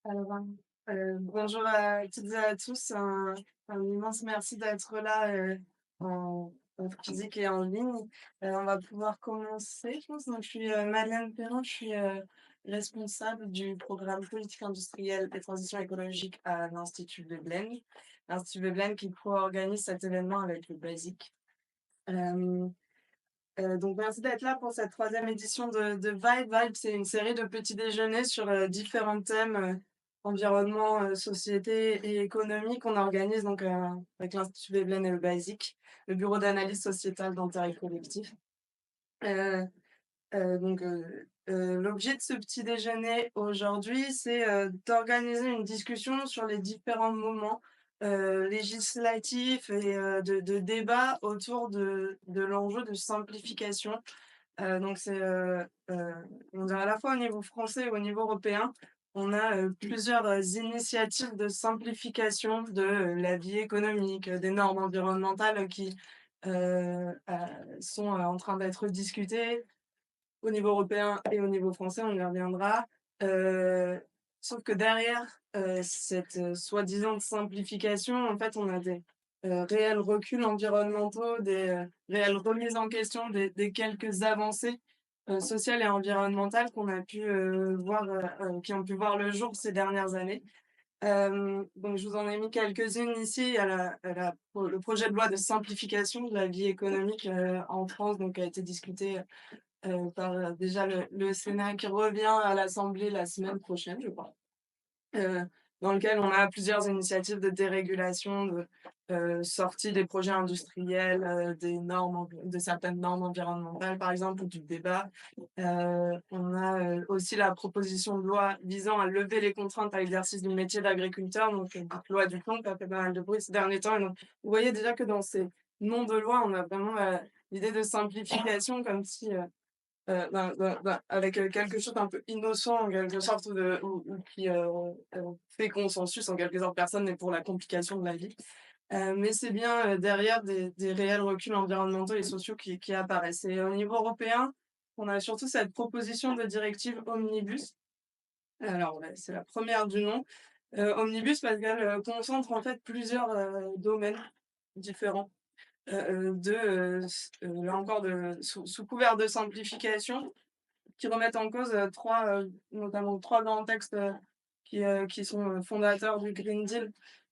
Alors, bonjour à toutes et à tous. Un immense merci d'être là en physique et en ligne. On va pouvoir commencer, je pense. Donc, je suis Madeleine Perrin, je suis responsable du programme politique industrielle et transition écologique à l'Institut Veblen. L'Institut Veblen qui co-organise cet événement avec le BASIC. Donc merci d'être là pour cette troisième édition de Vibe. Vibe, c'est une série de petits déjeuners sur différents thèmes, environnement, société et économie qu'on organise donc avec l'Institut Veblen et le BASIC, le bureau d'analyse sociétale d'intérêt collectif. Euh, L'objet de ce petit déjeuner aujourd'hui, c'est d'organiser une discussion sur les différents moments législatifs et de débat autour de l'enjeu de simplification. Donc on dirait à la fois au niveau français et au niveau européen, on a plusieurs initiatives de simplification de la vie économique, des normes environnementales qui sont en train d'être discutées au niveau européen et au niveau français, on y reviendra. Sauf que derrière cette soi-disant simplification, en fait, on a des réels reculs environnementaux, des réelles remises en question des quelques avancées sociales et environnementales qu'on a pu voir, qui ont pu voir le jour ces dernières années. Donc, je vous en ai mis quelques-unes ici. Le projet de loi de simplification de la vie économique en France, donc, a été discuté par déjà le Sénat qui revient à l'Assemblée la semaine prochaine, je crois, euh, dans lequel on a plusieurs initiatives de dérégulation, de sortie des projets industriels, des normes, de certaines normes environnementales, par exemple, ou du débat. On a aussi la proposition de loi visant à lever les contraintes à l'exercice du métier d'agriculteur, donc loi du plomb, qui a fait pas mal de bruit ces derniers temps. Et donc, vous voyez déjà que dans ces noms de loi, on a vraiment l'idée de simplification, comme si avec quelque chose d'un peu innocent en quelque sorte ou qui fait consensus en quelque sorte, personne n'est pour la complication de la vie. Mais c'est bien derrière des réels reculs environnementaux et sociaux qui apparaissent. Et au niveau européen, on a surtout cette proposition de directive Omnibus. Alors, ouais, c'est la première du nom. Omnibus parce qu'elle concentre en fait plusieurs domaines différents là encore, sous couvert de simplification, qui remettent en cause notamment trois grands textes qui sont fondateurs du Green Deal,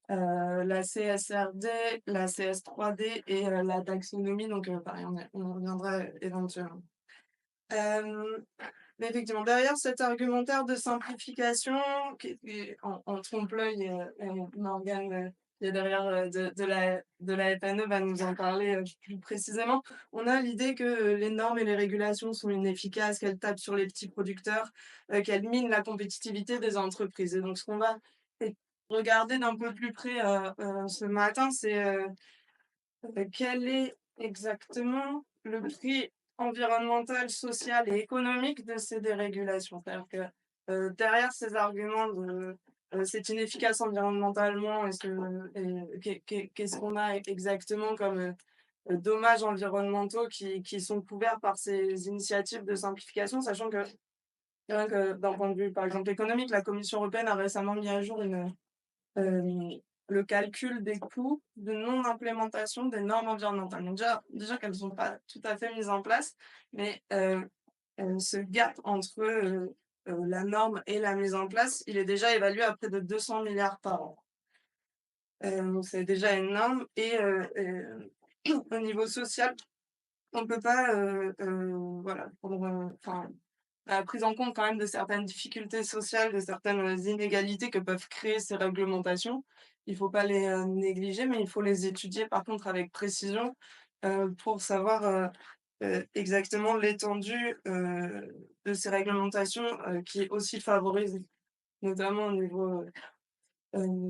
la CSRD, la CS3D et la taxonomie. Donc, pareil, on reviendra éventuellement. Mais effectivement, derrière cet argumentaire de simplification, en trompe-l'œil, Morgane, qui est derrière de la FNE, va nous en parler plus précisément. On a l'idée que les normes et les régulations sont inefficaces, qu'elles tapent sur les petits producteurs, qu'elles minent la compétitivité des entreprises. Et donc, ce qu'on va regarder d'un peu plus près ce matin, c'est quel est exactement le prix environnemental, social et économique de ces dérégulations. C'est-à-dire que derrière ces arguments de c'est inefficace environnementalement, qu'est-ce qu'on a exactement comme dommages environnementaux qui sont couverts par ces initiatives de simplification, sachant que rien que d'un point de vue, par exemple, économique, la Commission européenne a récemment mis à jour euh, le calcul des coûts de non-implémentation des normes environnementales. Donc déjà qu'elles ne sont pas tout à fait mises en place, mais ce gap entre la norme et la mise en place, il est déjà évalué à près de 200 milliards par an. Donc c'est déjà énorme. Et au niveau social, on ne peut pas voilà, la prise en compte quand même de certaines difficultés sociales, de certaines inégalités que peuvent créer ces réglementations. Il ne faut pas les négliger, mais il faut les étudier par contre avec précision pour savoir exactement l'étendue de ces réglementations qui aussi favorisent, notamment au niveau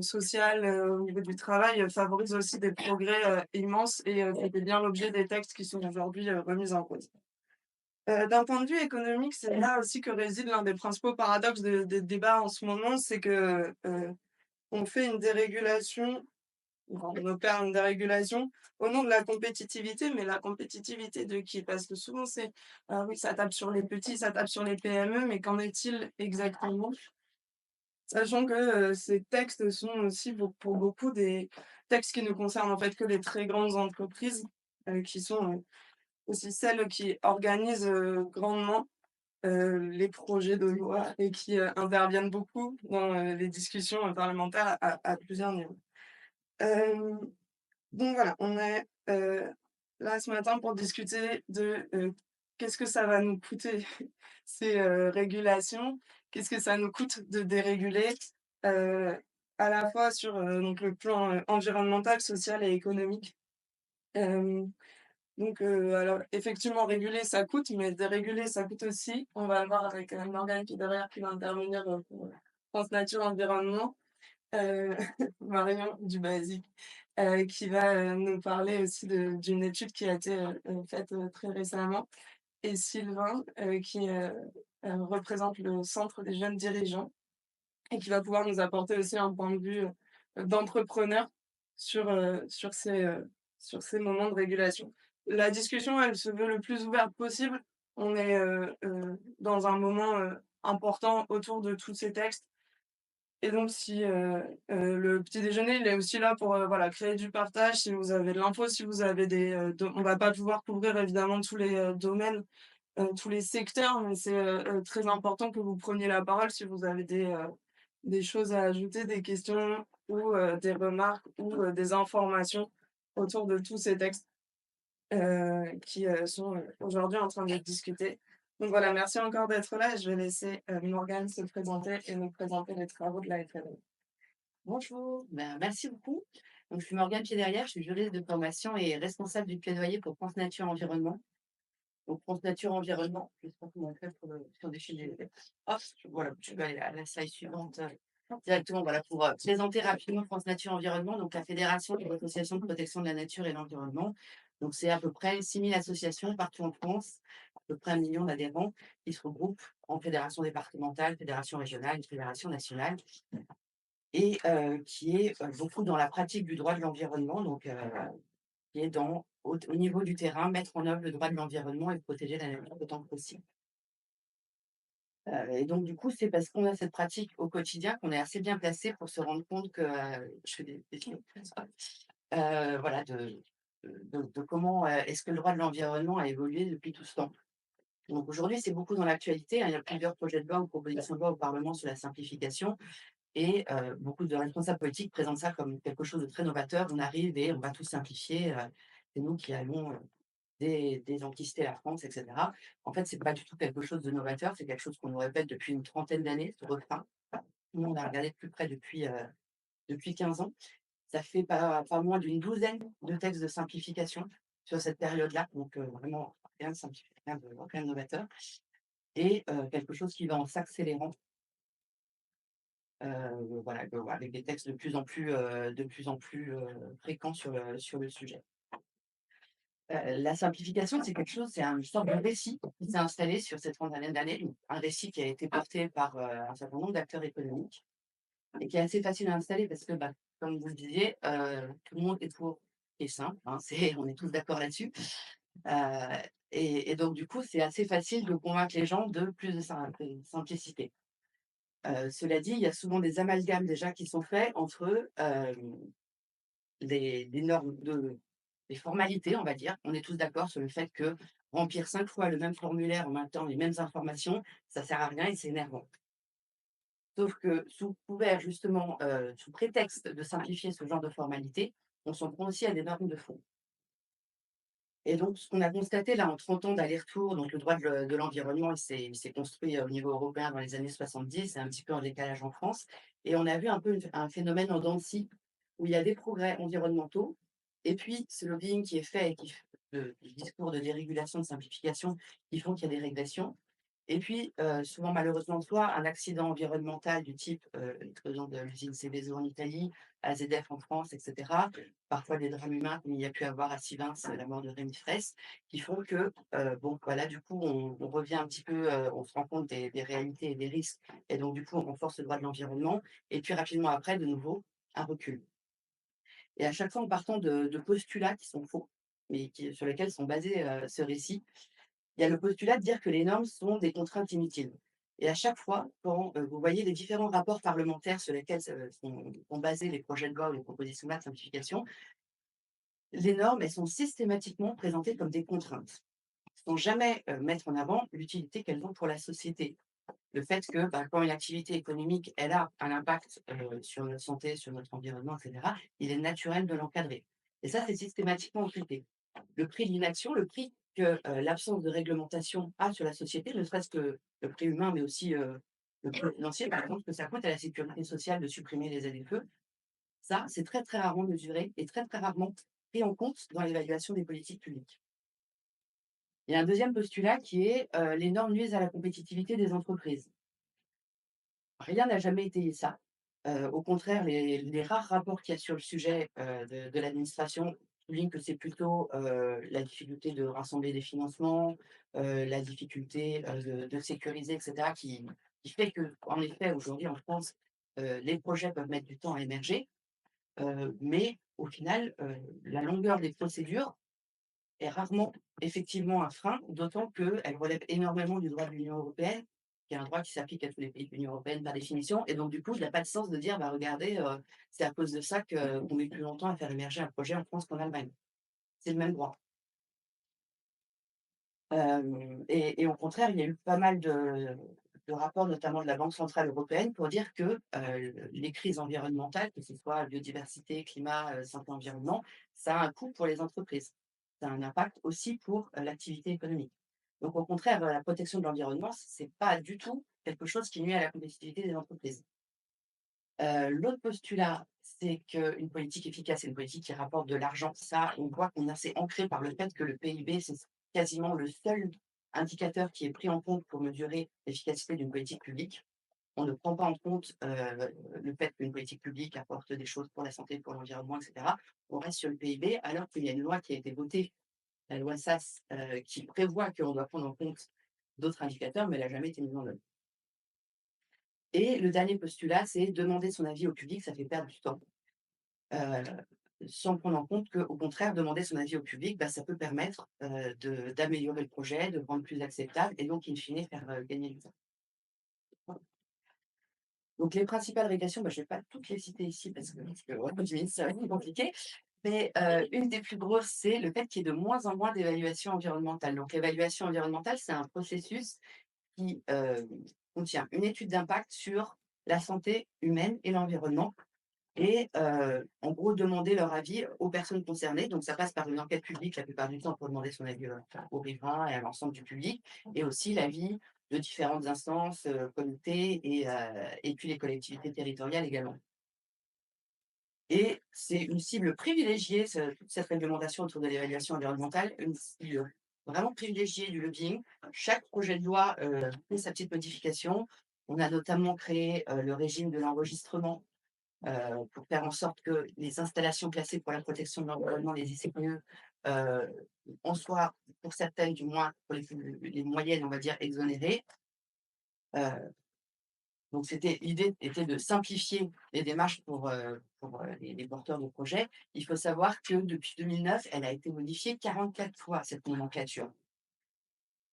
social, au niveau du travail, favorisent aussi des progrès immenses et c'était bien l'objet des textes qui sont aujourd'hui remis en cause. D'un point de vue économique, c'est là aussi que réside l'un des principaux paradoxes des débats en ce moment, c'est que on fait une dérégulation on opère une dérégulation au nom de la compétitivité, mais la compétitivité de qui? Parce que souvent c'est: «Ah oui, ça tape sur les petits, ça tape sur les PME», mais qu'en est-il exactement? Sachant que, ces textes sont aussi pour beaucoup des textes qui ne concernent en fait que les très grandes entreprises, qui sont, aussi celles qui organisent, grandement, les projets de loi et qui, interviennent beaucoup dans, les discussions, parlementaires à plusieurs niveaux. Hem, donc voilà, on est, là ce matin pour discuter de, qu'est-ce que ça va nous coûter ces, régulations? Qu'est-ce que ça nous coûte de déréguler? Heu, à la fois sur, donc le plan, environnemental, social et économique. Hem, donc alors effectivement réguler ça coûte, mais déréguler ça coûte aussi. On va le voir avec, Morgane qui est derrière qui va intervenir, pour, France Nature Environnement. Heu, Marion Dubasi, qui va, nous parler aussi d'une étude qui a été, faite, très récemment et Sylvain, qui, représente le Centre des jeunes dirigeants et qui va pouvoir nous apporter aussi un point de vue, d'entrepreneur sur ces moments de régulation. La discussion, elle se veut le plus ouverte possible. On est, dans un moment, important autour de tous ces textes et donc si, le petit déjeuner, il est aussi là pour, voilà, créer du partage. Si vous avez de l'info, si vous avez des, do on va pas pouvoir couvrir évidemment tous les, domaines, tous les secteurs, mais c'est, très important que vous preniez la parole si vous avez des choses à ajouter, des questions ou, des remarques ou, des informations autour de tous ces textes, qui, sont, aujourd'hui en train d'être discutés. Donc voilà, merci encore d'être là et je vais laisser, Morgane se présenter et nous présenter les travaux de la FNE. Bonjour, merci beaucoup. Donc, je suis Morgane Pied-Derrière, je suis juriste de formation et responsable du plaidoyer pour France Nature Environnement. Donc, France Nature Environnement, je ne sais pas comment on fait pour sur des fichiers. Hop, voilà, tu peux aller à la slide suivante directement voilà, pour présenter rapidement France Nature Environnement, donc la Fédération des associations de protection de la nature et de l'environnement. Donc, c'est à peu près 6 000 associations partout en France, à peu près 1 million d'adhérents qui se regroupent en fédération départementale, fédération régionale et fédération nationale et qui est, beaucoup dans la pratique du droit de l'environnement, donc qui est dans au niveau du terrain, mettre en œuvre le droit de l'environnement et protéger la nature autant que possible. Et donc du coup, c'est parce qu'on a cette pratique au quotidien qu'on est assez bien placé pour se rendre compte que, je fais des voilà, de comment, est-ce que le droit de l'environnement a évolué depuis tout ce temps. Donc aujourd'hui, c'est beaucoup dans l'actualité, hein, il y a plusieurs projets de loi ou propositions de loi au Parlement sur la simplification. Et beaucoup de responsables politiques présentent ça comme quelque chose de très novateur. On arrive et on va tout simplifier, c'est nous qui allons, désenquister la France et cetera. En fait, c'est pas du tout quelque chose de novateur, c'est quelque chose qu'on nous répète depuis une trentaine d'années, ce refrain. Nous, on a regardé de plus près depuis 15 ans. Ça fait pas moins d'une douzaine de textes de simplification sur cette période-là, donc vraiment rien de simplifié, rien de novateur et quelque chose qui va en s'accélérant. Voilà, avec des textes de plus en plus, fréquents sur le sujet. La simplification, c'est quelque chose c'est une sorte de récit qui s'est installé sur ces trentaine d'années, un récit qui a été porté par, un certain nombre d'acteurs économiques et qui est assez facile à installer parce que, bah, comme vous le disiez, tout le monde est pour et simple, hein, c'est on est tous d'accord là-dessus. Heu et donc du coup, c'est assez facile de convaincre les gens de plus de simplicité. Cela dit, il y a souvent des amalgames déjà qui sont faits entre, des normes des formalités, on va dire. On est tous d'accord sur le fait que remplir 5 fois le même formulaire en même temps les mêmes informations, ça sert à rien et c'est énervant. Sauf que sous couvert justement, sous prétexte de simplifier ce genre de formalités, on s'en prend aussi à des normes de fond. Et donc ce qu'on a constaté là en 30 ans d'aller-retour, donc le droit de l'environnement, il s'est construit, au niveau européen dans les années 70, c'est un petit peu en décalage en France et on a vu un peu un phénomène en dents de scie, où il y a des progrès environnementaux et puis ce lobbying qui est fait et qui f du discours de dérégulation, de simplification, qui font qu'il y a des régressions et puis, souvent malheureusement soit un accident environnemental du type, l'explosion de l'usine Seveso en Italie, AZF en France et cetera. Parfois des drames humains comme il y a pu avoir à Sivins, la mort de Rémi Fraisse, qui font que, bon voilà du coup on revient un petit peu, on se rend compte des réalités et des risques et donc du coup on renforce le droit de l'environnement et puis rapidement après de nouveau un recul. et à chaque fois en partant de postulats qui sont faux, mais sur lesquels sont basés, ce récit. Il y a le postulat de dire que les normes sont des contraintes inutiles, et à chaque fois, quand, vous voyez les différents rapports parlementaires sur lesquels sont basés les projets de loi ou les propositions de loi de simplification, les normes, elles sont systématiquement présentées comme des contraintes, sans jamais, mettre en avant l'utilité qu'elles ont pour la société. Le fait que, bah, quand une activité économique, elle a un impact, sur notre santé, sur notre environnement et cetera, il est naturel de l'encadrer, et ça, c'est systématiquement traité. Le prix de l'inaction, le prix que, l'absence de réglementation a sur la société, ne serait-ce que le prix humain, mais aussi, le prix financier, par exemple, que ça coûte à la sécurité sociale de supprimer les ZFE, ça, c'est très, très rarement mesuré et très, très rarement pris en compte dans l'évaluation des politiques publiques. Il y a un deuxième postulat qui est, les normes nuisent à la compétitivité des entreprises. Rien n'a jamais étayé ça. Au contraire, les rares rapports qu'il y a sur le sujet, de l'administration soulignent que c'est plutôt, la difficulté de rassembler des financements, la difficulté, de sécuriser et cetera qui fait qu'en effet, aujourd'hui en France, les projets peuvent mettre du temps à émerger, mais au final, la longueur des procédures est rarement effectivement un frein, d'autant qu'elle relève énormément du droit de l'Union européenne, qui est un droit qui s'applique à tous les pays de l'Union européenne par définition. Et donc, du coup, il n'a pas de sens de dire, bah, regardez, c'est à cause de ça qu'on met plus longtemps à faire émerger un projet en France qu'en Allemagne. C'est le même droit. Et au contraire, il y a eu pas mal de rapports, notamment de la Banque centrale européenne, pour dire que les crises environnementales, que ce soit biodiversité, climat, santé, environnement, ça a un coût pour les entreprises. Ça a un impact aussi pour l'activité économique. Donc au contraire, la protection de l'environnement, c'est pas du tout quelque chose qui nuit à la compétitivité des entreprises. L'autre postulat, c'est qu'une politique efficace, c'est une politique qui rapporte de l'argent. Ça, on voit qu'on a c'est ancré par le fait que le PIB, c'est quasiment le seul indicateur qui est pris en compte pour mesurer l'efficacité d'une politique publique. On ne prend pas en compte, le fait qu'une politique publique apporte des choses pour la santé, pour l'environnement et cetera. On reste sur le PIB alors qu'il y a une loi qui a été votée, la loi Sas, qui prévoit qu'on doit prendre en compte d'autres indicateurs, mais elle n'a jamais été mise en œuvre. Et le dernier postulat, c'est demander son avis au public, ça fait perdre du temps. Heu, Sans prendre en compte qu'au contraire, demander son avis au public, bah, ça peut permettre, d'améliorer le projet, de le rendre plus acceptable et donc in fine faire, gagner du temps. Voilà. Donc les principales régressions, bah, je ne vais pas toutes les citer ici parce que ouais, comme je dis, ça va être compliqué, mais une des plus grosses, c'est le fait qu'il y ait de moins en moins d'évaluation environnementale. Donc l'évaluation environnementale, c'est un processus qui, contient une étude d'impact sur la santé humaine et l'environnement et en gros demander leur avis aux personnes concernées. Donc ça passe par une enquête publique la plupart du temps pour demander son avis, aux riverains et à l'ensemble du public et aussi l'avis de différentes instances, comités et puis les collectivités territoriales également. Et c'est une cible privilégiée, toute cette réglementation autour de l'évaluation environnementale, une cible vraiment privilégiée du lobbying. Chaque projet de loi, fait sa petite modification. On a notamment créé, le régime de l'enregistrement, pour faire en sorte que les installations classées pour la protection de l'environnement, les ICPE, en soient, pour certaines du moins, pour les moyennes, on va dire, exonérées. Heu, donc l'idée était de simplifier les démarches pour les porteurs de projets. Il faut savoir que depuis 2009, elle a été modifiée 44 fois, cette nomenclature.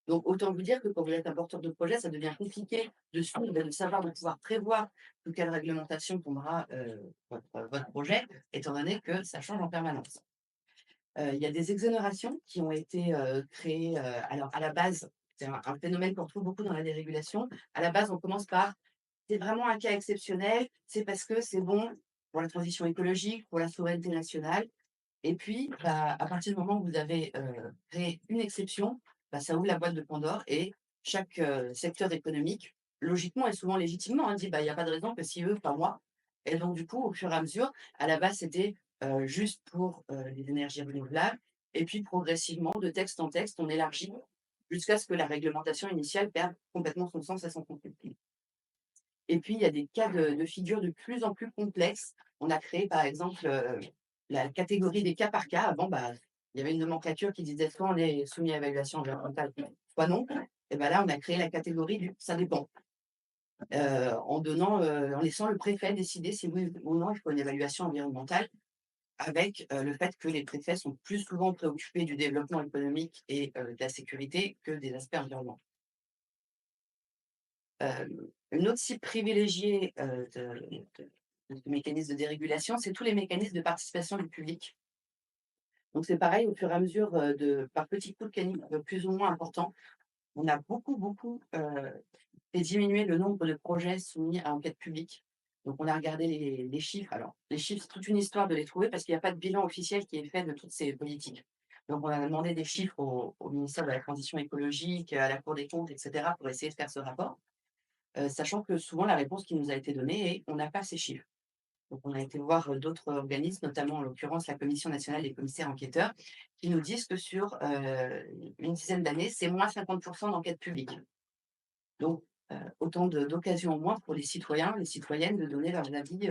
Donc autant vous dire que quand vous êtes un porteur de projet, ça devient compliqué de suivre et de savoir, de pouvoir prévoir sous quelle réglementation tombera, votre projet, étant donné que ça change en permanence. Il y a des exonérations qui ont été, créées, alors à la base, c'est un phénomène qu'on retrouve beaucoup dans la dérégulation. À la base, on commence par: «C'est vraiment un cas exceptionnel, c'est parce que c'est bon pour la transition écologique, pour la souveraineté nationale». Et puis, bah, à partir du moment où vous avez, créé une exception, bah, ça ouvre la boîte de Pandore et chaque, secteur économique, logiquement et souvent légitimement, hein, dit: «Bah, il y a pas de raison que si eux, pas moi». Et donc du coup, au fur et à mesure, à la base, c'était, juste pour, les énergies renouvelables et puis progressivement, de texte en texte, on élargit jusqu'à ce que la réglementation initiale perde complètement son sens et son contenu. Et puis, il y a des cas de figure de plus en plus complexes. On a créé, par exemple, la catégorie des cas par cas. Avant, bah, il y avait une nomenclature qui disait soit on est soumis à évaluation environnementale, soit non. Et ben là, on a créé la catégorie du ça dépend, en laissant le préfet décider si oui ou non il faut une évaluation environnementale. avec, le fait que les préfets sont plus souvent préoccupés du développement économique et de la sécurité que des aspects environnementaux. Une autre cible privilégiée, de ce mécanisme de dérégulation, c'est tous les mécanismes de participation du public. Donc c'est pareil, au fur et à mesure, par petits coups de canif, plus ou moins importants, on a beaucoup, fait diminuer le nombre de projets soumis à enquête publique. Donc on a regardé les chiffres. Alors les chiffres, c'est toute une histoire de les trouver parce qu'il n'y a pas de bilan officiel qui est fait de toutes ces politiques. Donc on a demandé des chiffres au ministère de la transition écologique, à la Cour des comptes et cetera pour essayer de faire ce rapport, sachant que souvent la réponse qui nous a été donnée est: «On n'a pas ces chiffres». Donc on a été voir, d'autres organismes, notamment en l'occurrence la Commission nationale des commissaires enquêteurs, qui nous disent que sur, une dizaine d'années, c'est moins 50 d'enquêtes publiques. Donc, autant d'occasions en moins pour les citoyens, les citoyennes de donner leur avis,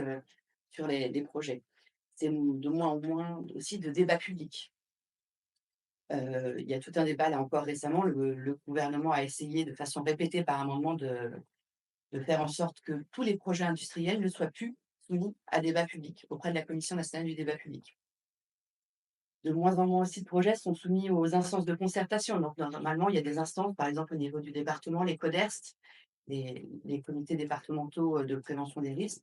sur les projets. C'est de moins en moins aussi de débats publics. Il y a tout un débat là encore récemment, le gouvernement a essayé de façon répétée par amendement de faire en sorte que tous les projets industriels ne soient plus soumis à débat public auprès de la Commission nationale du débat public. De moins en moins aussi de projets sont soumis aux instances de concertation. Donc normalement, il y a des instances, par exemple au niveau du département, les CODERST, les comités départementaux, de prévention des risques,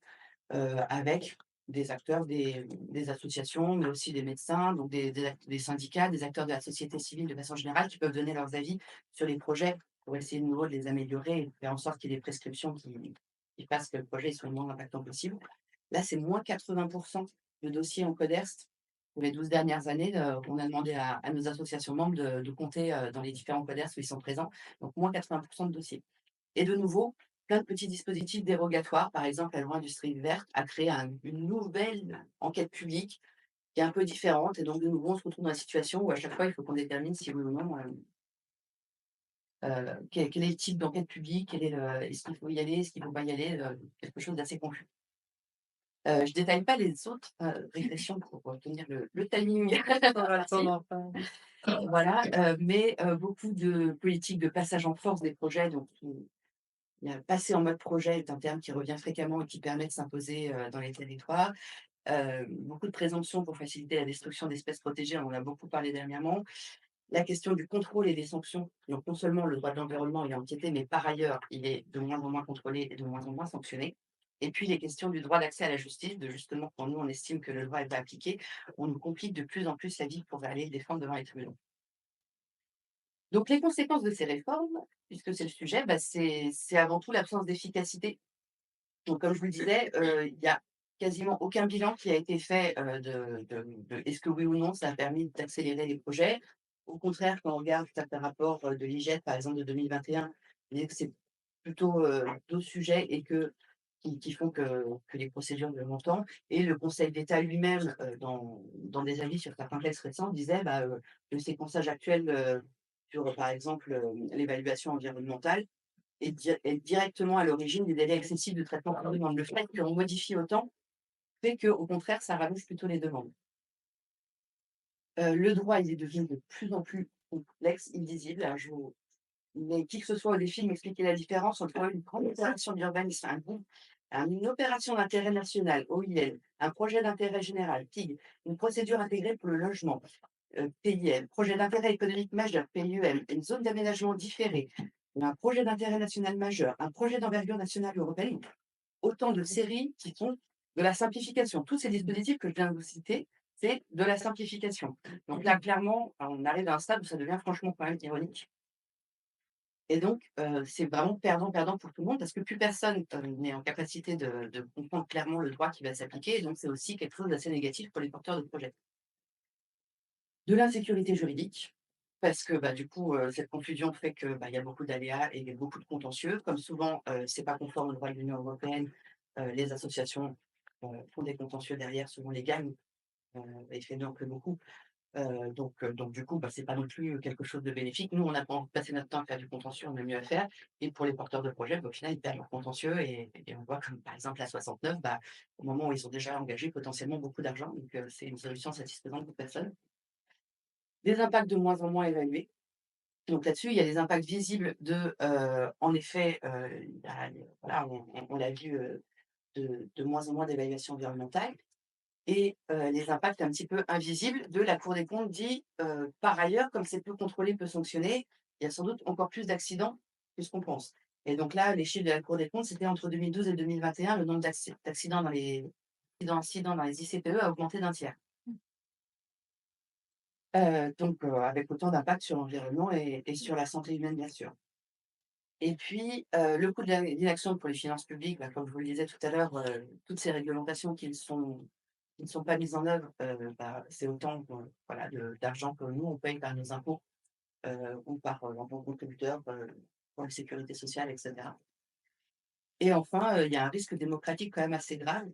avec des acteurs des associations, mais aussi des médecins, donc des syndicats, des acteurs de la société civile de façon générale qui peuvent donner leurs avis sur les projets pour essayer de nouveau de les améliorer et de faire en sorte qu'il y ait des prescriptions qui fassent que le projet soit le moins impactant possible. Là, c'est moins 80 de dossiers en CODERST pour les 12 dernières années. On a demandé à nos associations membres de compter, dans les différents CODERST où ils sont présents, donc moins 80 de dossiers. Et de nouveau, plein de petits dispositifs dérogatoires. Par exemple, la loi Industrie verte a créé une nouvelle enquête publique qui est un peu différente et donc de nouveau, on se retrouve dans la situation où à chaque fois, il faut qu'on détermine si oui ou non, quel est le type d'enquête publique, quel est est-ce qu'il faut y aller, est-ce qu'il ne faut pas y aller, quelque chose d'assez confus. Je ne détaille pas les autres, régressions pour tenir le timing On va le temps imparti. d'en reparler. Voilà, mais beaucoup de politiques de passage en force des projets, donc il y a passer en mode projet est un terme qui revient fréquemment et qui permet de s'imposer, dans les territoires. Beaucoup de présomptions pour faciliter la destruction d'espèces protégées, on en a beaucoup parlé dernièrement. La question du contrôle et des sanctions, donc non seulement le droit de l'environnement est empiété, mais par ailleurs, il est de moins en moins contrôlé et de moins en moins sanctionné. Et puis les questions du droit d'accès à la justice, de justement quand nous on estime que le droit est pas appliqué, on nous complique de plus en plus la vie pour aller le défendre devant les tribunaux. Donc les conséquences de ces réformes, puisque c'est le sujet, bah, c'est avant tout l'absence d'efficacité. Donc comme je vous le disais, il y a quasiment aucun bilan qui a été fait, de est-ce que oui ou non ça a permis d'accélérer les projets? Au contraire, quand on regarde certains rapports, de l'IGED, par exemple de 2021, il dit que c'est plutôt, d'autres sujets et qui font que les procédures durent longtemps et le Conseil d'État lui-même, dans des avis sur certains textes récents disait, bah, le séquençage actuel, sur, par exemple, l'évaluation environnementale est directement à l'origine des délais excessifs de traitement par demande. Le fait qu'on modifie autant fait qu'au contraire, ça rallonge plutôt les demandes. Le droit, il est devenu de plus en plus complexe, illisible. Alors mais qui que ce soit au défi de m'expliquer la différence entre une grande opération d'urbanisme, une opération d'intérêt national, OIL, un projet d'intérêt général, PIG, une procédure intégrée pour le logement, PIM, projet d'intérêt économique majeur, PIEM, une zone d'aménagement différée, un projet d'intérêt national majeur, un projet d'envergure nationale européenne, autant de séries qui sont de la simplification. Tous ces dispositifs que je viens de vous citer, c'est de la simplification. Donc là, clairement, on arrive à un stade où ça devient franchement quand même ironique. Et donc, c'est vraiment perdant-perdant pour tout le monde parce que plus personne, n'est en capacité de comprendre clairement le droit qui va s'appliquer et donc c'est aussi quelque chose d'assez négatif pour les porteurs de projets. De l'insécurité juridique, parce que, bah, du coup, cette confusion fait que, bah, il y a beaucoup d'aléas et beaucoup de contentieux. Comme souvent, c'est pas conforme au droit de l'Union européenne, les associations, font des contentieux derrière, souvent les gagnent, et fait que beaucoup. Donc du coup, bah, c'est pas non plus quelque chose de bénéfique. Nous, on n'a pas envie de passer notre temps à faire du contentieux, on a mieux à faire et pour les porteurs de projets, bah, au final, ils perdent leur contentieux et on voit comme par exemple la 69, bah, au moment où ils ont déjà engagé potentiellement beaucoup d'argent, donc c'est une solution satisfaisante pour personne. Des impacts de moins en moins évalués. Donc là-dessus, il y a des impacts visibles en effet, il y a voilà, on l'a vu, de moins en moins d'évaluation environnementale. et les impacts un petit peu invisibles de la Cour des comptes dit, «Par ailleurs, comme c'est peu contrôlé, peu sanctionné, il y a sans doute encore plus d'accidents que ce qu'on pense». Et donc là, les chiffres de la Cour des comptes, c'était entre 2012 et 2021, le nombre d'accidents incidents dans les ICPE a augmenté d'un tiers. Donc avec autant d'impact sur l'environnement et sur la santé humaine, bien sûr. Et puis, le coût de l'inaction pour les finances publiques, bah, comme je vous le disais tout à l'heure, toutes ces réglementations qui ne sont pas mises en œuvre, bah, c'est autant, voilà, d'argent que nous, on paye par nos impôts, ou par, l'impôt contributeur, pour la sécurité sociale et cetera. Et enfin, il y a un risque démocratique quand même assez grave,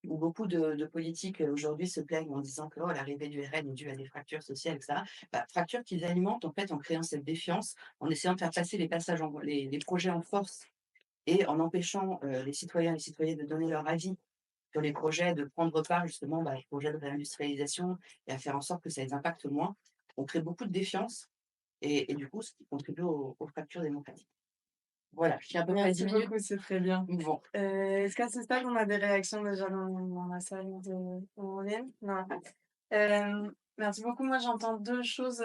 où beaucoup de politiques, aujourd'hui se plaignent en disant que: «Oh, l'arrivée du RN est due à des fractures sociales» et cetera. Bah, fractures qu'ils alimentent en fait en créant cette défiance, en essayant de faire passer les projets en force et en empêchant, les citoyens et les citoyennes de donner leur avis sur les projets, de prendre part justement, bah, aux projets de réindustrialisation et à faire en sorte que ça les impacte moins. On crée beaucoup de défiance et du coup, ce qui contribue aux fractures démocratiques. Voilà, je tiens à peu près 10 Merci minutes. beaucoup, c'est très bien. Bon, Est-ce qu'à ce stade, on a des réactions déjà dans la salle de en ligne? Non. Merci beaucoup. Moi, j'entends 2 choses,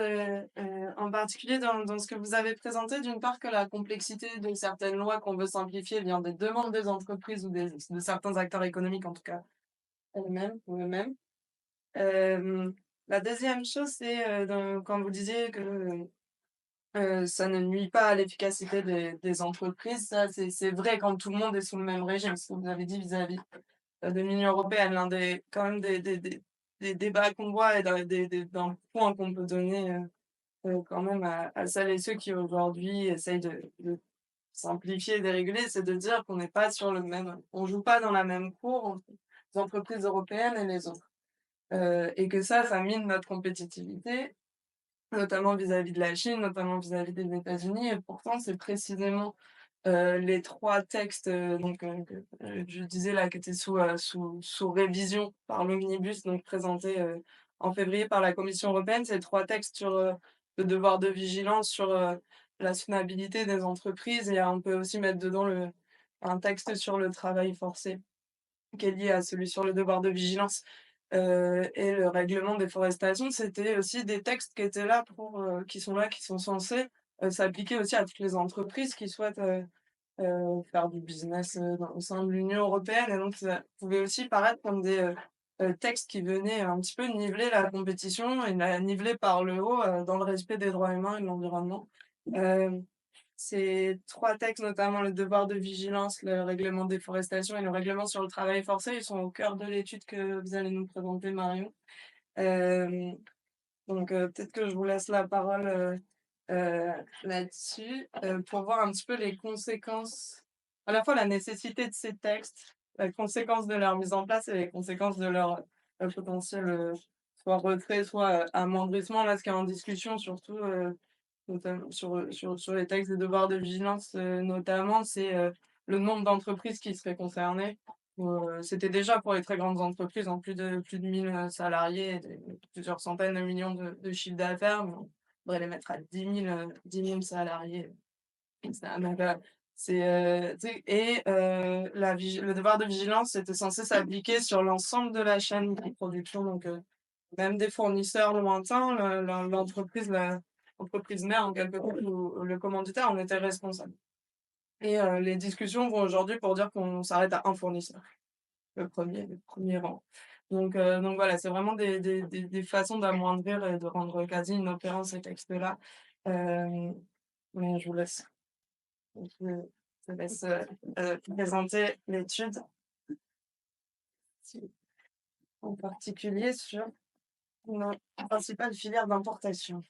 en particulier dans ce que vous avez présenté. D'une part, que la complexité de certaines lois qu'on veut simplifier vient des demandes des entreprises ou de certains acteurs économiques, en tout cas elles-mêmes ou eux-mêmes. Hem, la deuxième chose, c'est, quand vous disiez que ça ne nuit pas à l'efficacité des entreprises. Ça, c'est vrai quand tout le monde est sous le même régime. Ce que vous avez dit vis-à-vis, de l'Union européenne, l'un des quand même des débats qu'on voit et d'un point qu'on peut donner, quand même à celles et ceux qui aujourd'hui essayent de simplifier et déréguler, c'est de dire qu'on n'est pas sur le même on joue pas dans la même cour entre les entreprises européennes et les autres. Et que ça mine notre compétitivité. Notamment vis-à-vis de la Chine, notamment vis-à-vis des États-Unis et pourtant c'est précisément, les 3 textes, que, je disais là, qui étaient sous révision par l'omnibus, donc présentés, en février par la Commission européenne. Ces 3 textes sur, le devoir de vigilance, sur, la soutenabilité des entreprises et on peut aussi mettre dedans un texte sur le travail forcé qui est lié à celui sur le devoir de vigilance, et le règlement de déforestation, c'était aussi des textes qui étaient là pour, qui sont là, qui sont censés, s'appliquer aussi à toutes les entreprises qui souhaitent, faire du business, au sein de l'Union européenne et donc ça pouvait aussi paraître comme des, textes qui venaient un petit peu niveler la compétition et la niveler par le haut, dans le respect des droits humains et de l'environnement. Hem Ces 3 textes, notamment le devoir de vigilance, le règlement de déforestation et le règlement sur le travail forcé, ils sont au cœur de l'étude que vous allez nous présenter, Marion. Hem, peut-être que je vous laisse la parole, là-dessus, pour voir un petit peu les conséquences, à la fois la nécessité de ces textes, la conséquence de leur mise en place et les conséquences de leur, potentiel, soit retrait, soit, amoindrissement. Là, ce qui est en discussion surtout, notamment sur les textes de devoir de vigilance, notamment, c'est, le nombre d'entreprises qui seraient concernées. C'était déjà pour les très grandes entreprises, en plus de 1 000 salariés et plusieurs centaines de millions de chiffre d'affaires, mais on devrait les mettre à 10 000 salariés et cetera. C'est, tu sais et le devoir de vigilance, c'était censé s'appliquer sur l'ensemble de la chaîne de production, même des fournisseurs lointains, l'entreprise mère en quelque sorte ou le commanditaire en était responsable et les discussions vont aujourd'hui pour dire qu'on s'arrête à un fournisseur, le premier rang. Donc voilà, c'est vraiment des façons d'amoindrir et de rendre quasi inopérants ces textes-là. Hem, mais je te laisse, présenter l'étude, si en particulier sur nos principales filières d'importation.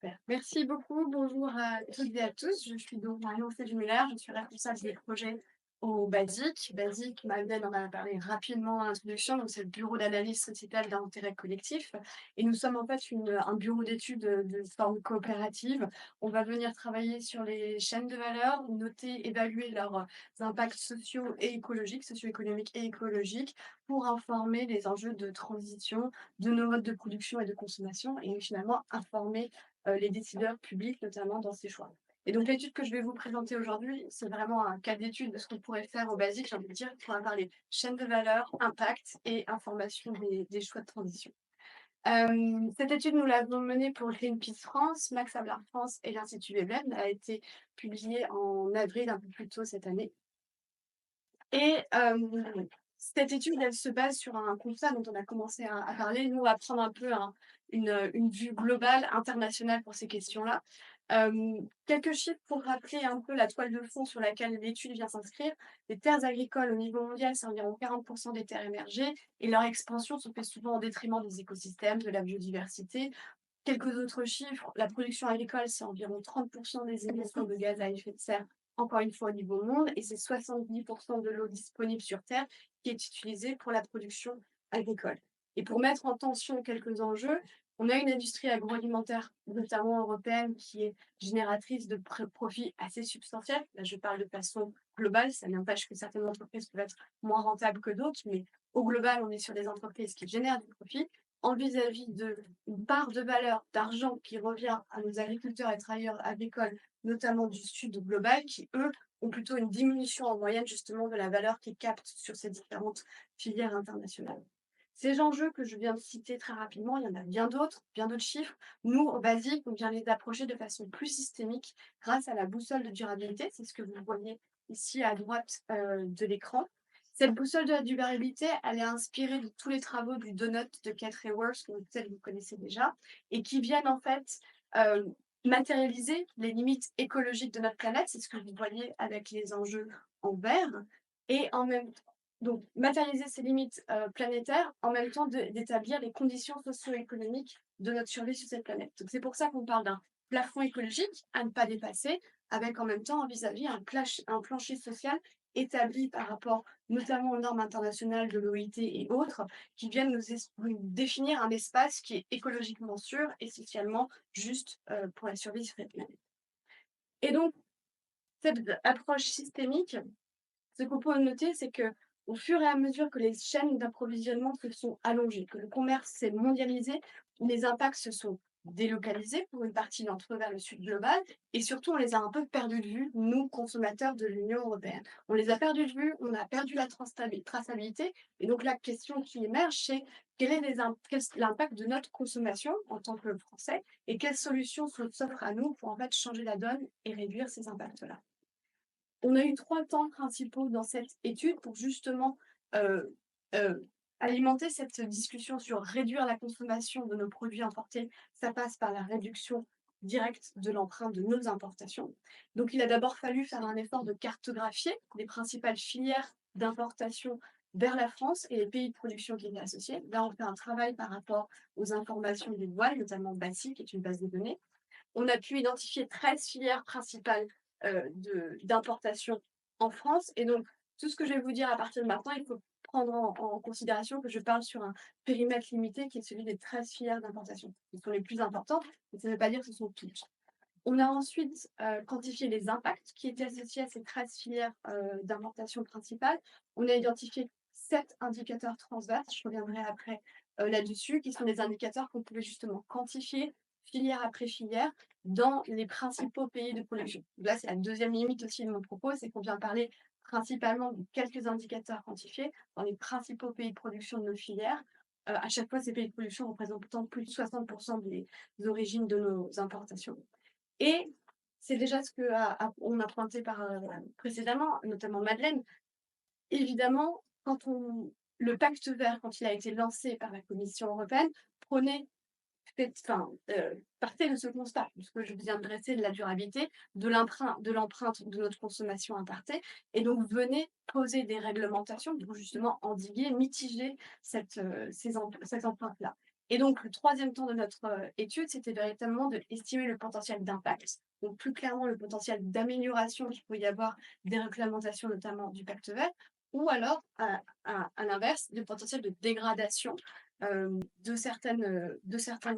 Super. Merci beaucoup. Bonjour à toutes et à tous. Je suis donc Marion Muller. Je suis responsable des projets au BASIC. BASIC, Madeleine en a parlé rapidement en introduction. Donc, c'est le bureau d'analyse sociétale d'intérêt collectif. Et nous sommes en fait un bureau d'études de forme coopérative. On va venir travailler sur les chaînes de valeur, noter, évaluer leurs impacts sociaux et écologiques, socio-économiques et écologiques, pour informer les enjeux de transition de nos modes de production et de consommation et finalement informer les décideurs publics, notamment dans ces choix. Et donc l'étude que je vais vous présenter aujourd'hui, c'est vraiment un cas d'étude de ce qu'on pourrait faire au basique, j'ai envie de dire, pour avoir les chaînes de valeur, impact et information des choix de transition. Cette étude, nous l'avons menée pour Greenpeace France, Max Havelaar France et l'Institut Veblen. Elle a été publiée en avril, un peu plus tôt cette année. Et cette étude, elle se base sur un constat dont on a commencé à parler. Nous, on va prendre un peu une vue globale, internationale pour ces questions-là. Quelques chiffres pour rappeler un peu la toile de fond sur laquelle l'étude vient s'inscrire. Les terres agricoles au niveau mondial, c'est environ 40% des terres émergées et leur expansion se fait souvent au détriment des écosystèmes, de la biodiversité. Quelques autres chiffres, la production agricole, c'est environ 30% des émissions de gaz à effet de serre, encore une fois au niveau monde, et c'est 70% de l'eau disponible sur Terre qui est utilisée pour la production agricole. Et pour mettre en tension quelques enjeux, on a une industrie agroalimentaire, notamment européenne, qui est génératrice de profits assez substantiels. Là, je parle de façon globale, ça n'empêche que certaines entreprises peuvent être moins rentables que d'autres, mais au global, on est sur des entreprises qui génèrent du profit en vis-à-vis d'une part de valeur d'argent qui revient à nos agriculteurs et travailleurs agricoles, notamment du sud global, qui, eux, ont plutôt une diminution en moyenne justement de la valeur qu'ils captent sur ces différentes filières internationales. Ces enjeux que je viens de citer très rapidement, il y en a bien d'autres chiffres. Nous, au Basique, on vient les approcher de façon plus systémique grâce à la boussole de durabilité. C'est ce que vous voyez ici à droite de l'écran. Cette boussole de la durabilité, elle est inspirée de tous les travaux du Donut de Kate Raworth, que peut-être vous connaissez déjà, et qui viennent en fait matérialiser les limites écologiques de notre planète. C'est ce que vous voyez avec les enjeux en vert. Et en même temps, donc matérialiser ces limites planétaires, en même temps d'établir les conditions socio-économiques de notre survie sur cette planète. Donc c'est pour ça qu'on parle d'un plafond écologique à ne pas dépasser, avec en même temps vis-à-vis un plancher social établi par rapport notamment aux normes internationales de l'OIT et autres, qui viennent nous définir un espace qui est écologiquement sûr et socialement juste pour la survie sur cette planète. Et donc, cette approche systémique, ce qu'on peut noter, c'est que au fur et à mesure que les chaînes d'approvisionnement se sont allongées, que le commerce s'est mondialisé, les impacts se sont délocalisés pour une partie d'entre eux vers le sud global, et surtout on les a un peu perdus de vue, nous, consommateurs de l'Union européenne. On les a perdus de vue, on a perdu la traçabilité, et donc la question qui émerge, c'est quel est l'impact de notre consommation en tant que Français, et quelles solutions s'offrent à nous pour en fait changer la donne et réduire ces impacts-là. On a eu 3 temps principaux dans cette étude pour justement heu heu, alimenter cette discussion sur réduire la consommation de nos produits importés. Ça passe par la réduction directe de l'empreinte de nos importations. Donc il a d'abord fallu faire un effort de cartographier les principales filières d'importation vers la France et les pays de production qui étaient associés. Là, on fait un travail par rapport aux informations des douanes, notamment BASI, qui est une base de données. On a pu identifier 13 filières principales d'importation en France. Et donc, tout ce que je vais vous dire à partir de maintenant, il faut prendre en considération que je parle sur un périmètre limité qui est celui des 13 filières d'importation. Ce sont les plus importantes, mais ça ne veut pas dire que ce sont toutes. On a ensuite quantifié les impacts qui étaient associés à ces 13 filières d'importation principales. On a identifié 7 indicateurs transverses, je reviendrai après là-dessus, qui sont des indicateurs qu'on pouvait justement quantifier filière après filière dans les principaux pays de production. Là, c'est la deuxième limite aussi de mon propos, c'est qu'on vient parler principalement de quelques indicateurs quantifiés dans les principaux pays de production de nos filières. À chaque fois, ces pays de production représentant plus de 60% des origines de nos importations. Et c'est déjà ce qu'on a pointé précédemment, notamment Madeleine. Évidemment, le pacte vert, quand il a été lancé par la Commission européenne, partait de ce constat, puisque je viens de dresser de la durabilité, de l'empreinte de notre consommation importée, et donc venait poser des réglementations pour justement endiguer, mitiger cette empreinte-là. Et donc, le troisième temps de notre étude, c'était véritablement d'estimer le potentiel d'impact, donc plus clairement le potentiel d'amélioration qu'il peut y avoir des réglementations, notamment du pacte vert, ou alors, à l'inverse, le potentiel de dégradation de certaines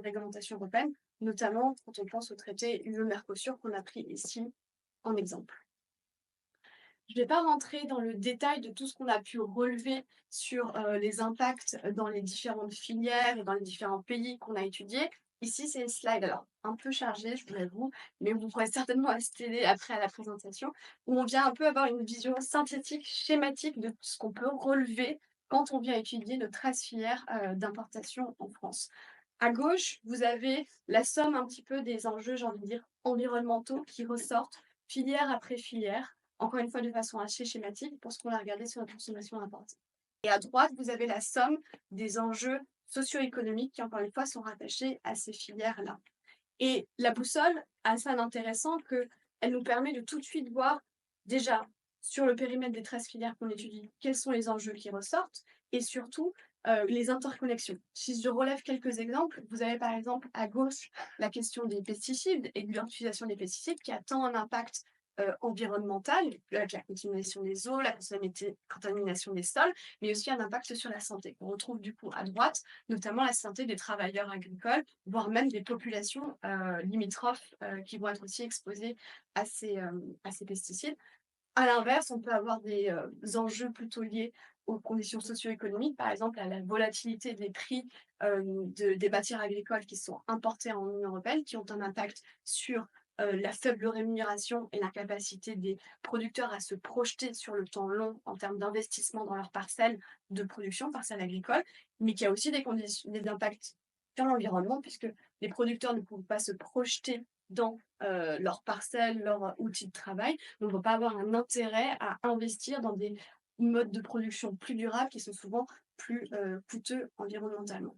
réglementations européennes, notamment quand on pense au traité UE-Mercosur qu'on a pris ici en exemple. Je ne vais pas rentrer dans le détail de tout ce qu'on a pu relever sur les impacts dans les différentes filières et dans les différents pays qu'on a étudiés. Ici, c'est une slide, alors un peu chargée, je vous l'avoue, mais vous pourrez certainement assister après à la présentation, où on vient un peu avoir une vision synthétique, schématique de ce qu'on peut relever quand on vient étudier nos 13 filières d'importation en France. À gauche, vous avez la somme un petit peu des enjeux, j'ai envie de dire, environnementaux qui ressortent filière après filière, encore une fois de façon assez schématique pour ce qu'on a regardé sur la consommation importée. Et à droite, vous avez la somme des enjeux socio-économiques qui, encore une fois, sont rattachés à ces filières-là. Et la boussole a ça d'intéressant qu'elle nous permet de tout de suite voir, déjà, sur le périmètre des 13 filières qu'on étudie, quels sont les enjeux qui ressortent et surtout les interconnexions. Si je relève quelques exemples, vous avez par exemple à gauche la question des pesticides et de l'utilisation des pesticides qui a tant un impact environnemental, avec la contamination des eaux, la contamination des sols, mais aussi un impact sur la santé. On retrouve du coup à droite, notamment la santé des travailleurs agricoles, voire même des populations limitrophes qui vont être aussi exposées à ces pesticides. À l'inverse, on peut avoir des enjeux plutôt liés aux conditions socio-économiques, par exemple à la volatilité des prix des matières agricoles qui sont importées en Union européenne, qui ont un impact sur la faible rémunération et l'incapacité des producteurs à se projeter sur le temps long en termes d'investissement dans leurs parcelles de production, parcelles agricoles, mais qui a aussi des impacts sur l'environnement, puisque les producteurs ne peuvent pas se projeter dans leurs parcelles, leurs outils de travail. Donc, on ne va pas avoir un intérêt à investir dans des modes de production plus durables qui sont souvent plus coûteux environnementalement.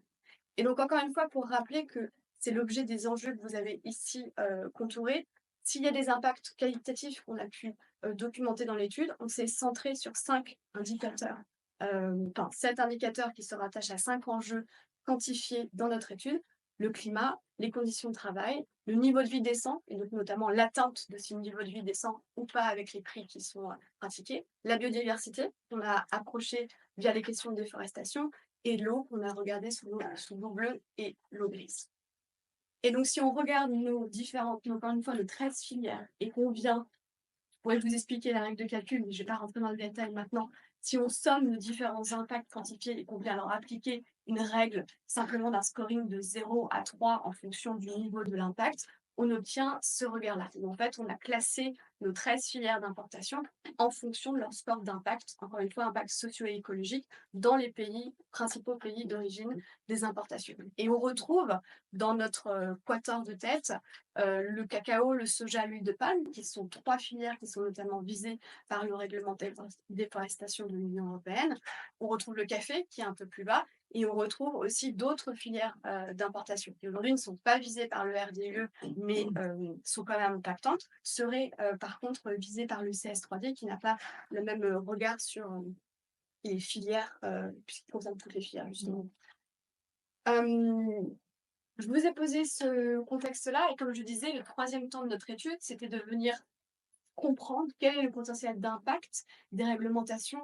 Et donc, encore une fois, pour rappeler que c'est l'objet des enjeux que vous avez ici contourés, s'il y a des impacts qualitatifs qu'on a pu documenter dans l'étude, on s'est centré sur 5 indicateurs, 7 indicateurs qui se rattachent à 5 enjeux quantifiés dans notre étude: le climat, les conditions de travail, le niveau de vie décent, et donc notamment l'atteinte de ce niveau de vie décent ou pas avec les prix qui sont pratiqués, la biodiversité, qu'on a approché via les questions de déforestation, et l'eau qu'on a regardée sous l'eau bleue et l'eau grise. Et donc, si on regarde encore une fois, nos 13 filières et qu'on vient, je pourrais vous expliquer la règle de calcul, mais je ne vais pas rentrer dans le détail maintenant. Si on somme nos différents impacts quantifiés et qu'on vient leur appliquer une règle simplement d'un scoring de 0 à 3 en fonction du niveau de l'impact, on obtient ce regard-là. En fait, on a classé nos 13 filières d'importation en fonction de leur score d'impact, encore une fois, impact socio-écologique, dans les principaux pays d'origine des importations. Et on retrouve dans notre quator de tête le cacao, le soja, l'huile de palme, qui sont 3 filières qui sont notamment visées par le règlement de déforestation de l'Union européenne. On retrouve le café, qui est un peu plus bas, et on retrouve aussi d'autres filières d'importation qui aujourd'hui ne sont pas visées par le RDE, mais sont quand même impactantes, seraient par contre visées par le CS3D, qui n'a pas le même regard sur les filières, puisqu'il concerne toutes les filières, justement. Je vous ai posé ce contexte-là, et comme je disais, le troisième temps de notre étude, c'était de venir comprendre quel est le potentiel d'impact des réglementations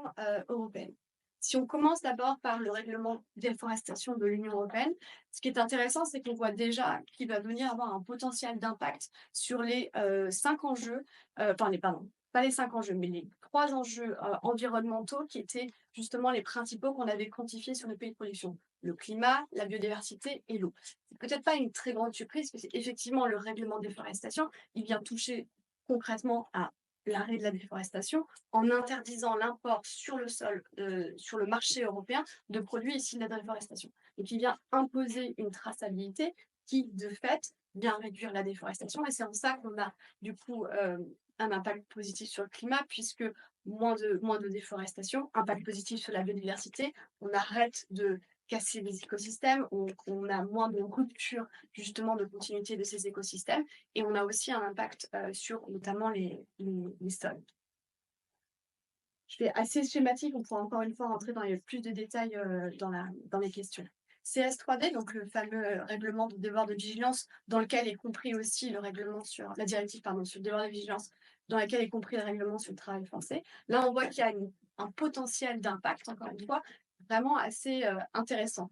européennes. Si on commence d'abord par le règlement déforestation de l'Union européenne, ce qui est intéressant, c'est qu'on voit déjà qu'il va venir avoir un potentiel d'impact sur les 5 enjeux, pas les 5 enjeux, mais les 3 enjeux environnementaux qui étaient justement les principaux qu'on avait quantifiés sur le pays de production: le climat, la biodiversité et l'eau. C'est peut-être pas une très grande surprise, parce qu'effectivement, le règlement de déforestation, il vient toucher concrètement à l'arrêt de la déforestation en interdisant l'import sur le sol, sur le marché européen, de produits issus de la déforestation. Donc il vient imposer une traçabilité qui, de fait, vient réduire la déforestation, et c'est en ça qu'on a du coup un impact positif sur le climat, puisque moins de déforestation, impact positif sur la biodiversité, on arrête de casser les écosystèmes, on a moins de rupture justement de continuité de ces écosystèmes, et on a aussi un impact sur notamment les sols. Je fais assez schématique, on pourra encore une fois rentrer dans plus de détails dans les questions. CS3D, donc le fameux règlement de devoir de vigilance, dans lequel est compris aussi le règlement sur la directive sur le devoir de vigilance, dans laquelle est compris le règlement sur le travail forcé. Là, on voit qu'il y a un potentiel d'impact, encore une fois, vraiment assez intéressant.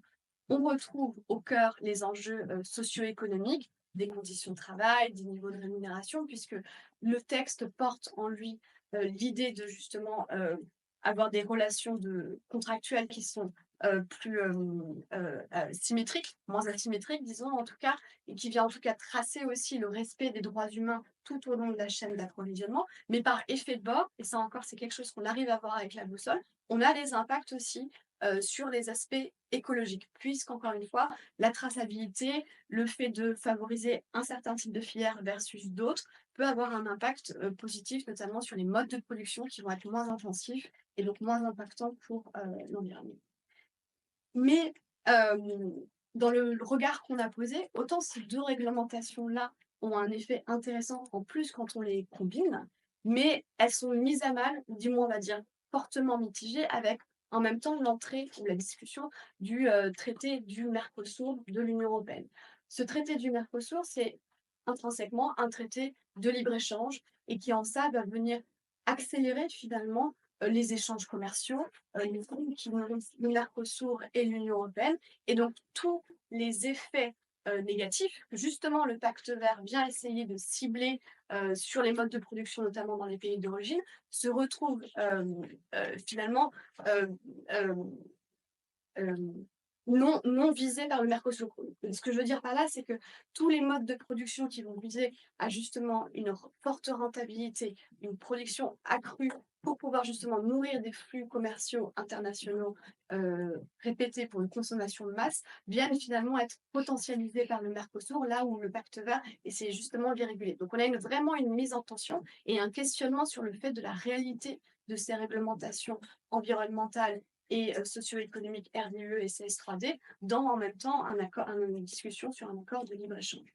On retrouve au cœur les enjeux socio-économiques, des conditions de travail, des niveaux de rémunération, puisque le texte porte en lui l'idée de justement avoir des relations contractuelles qui sont plus symétrique, moins asymétrique, disons en tout cas, et qui vient en tout cas tracer aussi le respect des droits humains tout au long de la chaîne d'approvisionnement. Mais par effet de bord, et ça encore c'est quelque chose qu'on arrive à voir avec la boussole, on a des impacts aussi sur les aspects écologiques, puisqu'encore une fois, la traçabilité, le fait de favoriser un certain type de filière versus d'autres, peut avoir un impact positif, notamment sur les modes de production qui vont être moins intensifs et donc moins impactants pour l'environnement. Mais dans le regard qu'on a posé, autant ces 2 réglementations-là ont un effet intéressant en plus quand on les combine, mais elles sont mises à mal, ou du moins on va dire fortement mitigées avec en même temps l'entrée ou la discussion du traité du Mercosur de l'Union européenne. Ce traité du Mercosur, c'est intrinsèquement un traité de libre-échange et qui en ça va venir accélérer finalement les échanges commerciaux, les fonds qui nourrissent le Mercosur et l'Union européenne. Et donc, tous les effets négatifs que justement le pacte vert vient essayer de cibler sur les modes de production, notamment dans les pays d'origine, se retrouvent finalement euh, euh, euh, non visés par le Mercosur. Ce que je veux dire par là, c'est que tous les modes de production qui vont viser à justement une forte rentabilité, une production accrue pour pouvoir justement nourrir des flux commerciaux internationaux répétés pour une consommation de masse, viennent finalement être potentialisés par le Mercosur, là où le pacte vert essaie justement de les réguler. Donc on a vraiment une mise en tension et un questionnement sur le fait de la réalité de ces réglementations environnementales et socio-économique RDE et CS3D dans en même temps une discussion sur un accord de libre-échange.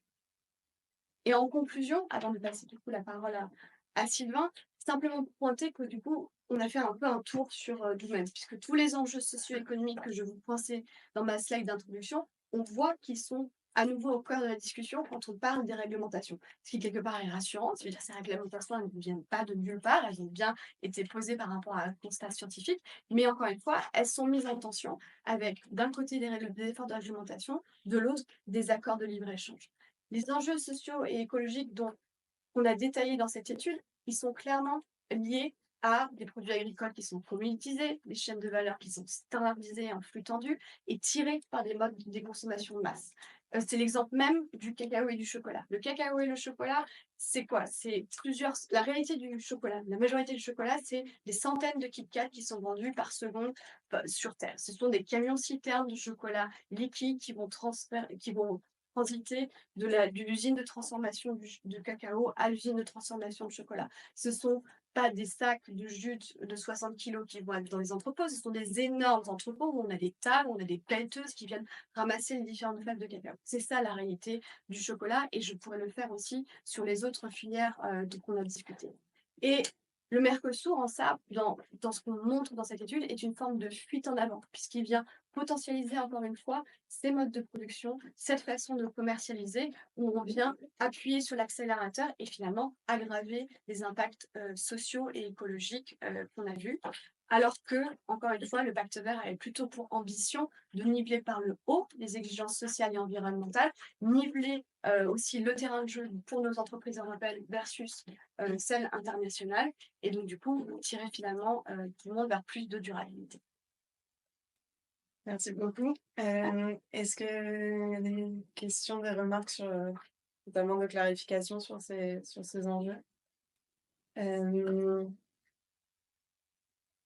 Et en conclusion, avant de passer du coup la parole à Sylvain, simplement pointer que du coup, on a fait un peu un tour sur nous-mêmes, puisque tous les enjeux socio-économiques que je vous pointais dans ma slide d'introduction, on voit qu'ils sont à nouveau au cœur de la discussion quand on parle des réglementations. Ce qui, quelque part, est rassurant. Ça veut dire que ces réglementations elles ne viennent pas de nulle part, elles ont bien été posées par rapport à un constat scientifique, mais encore une fois, elles sont mises en tension avec, d'un côté, des efforts de réglementation, de l'autre, des accords de libre-échange. Les enjeux sociaux et écologiques dont on a détaillés dans cette étude, ils sont clairement liés à des produits agricoles qui sont commoditisés, des chaînes de valeur qui sont standardisées en flux tendu et tirées par des modes de consommation de masse. C'est l'exemple même du cacao et du chocolat. Le cacao et le chocolat, c'est quoi? C'est la réalité du chocolat. La majorité du chocolat, c'est des centaines de Kit Kat qui sont vendus par seconde sur Terre. Ce sont des camions-citernes de chocolat liquide qui vont transiter de l'usine de transformation de cacao à l'usine de transformation de chocolat. Ce ne sont pas des sacs de jute de 60 kilos qui vont être dans les entrepôts, ce sont des énormes entrepôts où on a des tables, on a des pelleteuses qui viennent ramasser les différentes fèves de cacao. C'est ça la réalité du chocolat et je pourrais le faire aussi sur les autres filières qu'on a discutées. Et le Mercosur, en ça, dans ce qu'on montre dans cette étude, est une forme de fuite en avant, puisqu'il vient potentialiser encore une fois ces modes de production, cette façon de commercialiser, où on vient appuyer sur l'accélérateur et finalement aggraver les impacts sociaux et écologiques qu'on a vus. Alors que, encore une fois, le pacte vert avait plutôt pour ambition de niveler par le haut les exigences sociales et environnementales, niveler aussi le terrain de jeu pour nos entreprises européennes versus celles internationales, et donc du coup, tirer finalement tout le monde vers plus de durabilité. Merci beaucoup. Est-ce qu'il y a des questions, des remarques sur, notamment de clarification sur ces enjeux?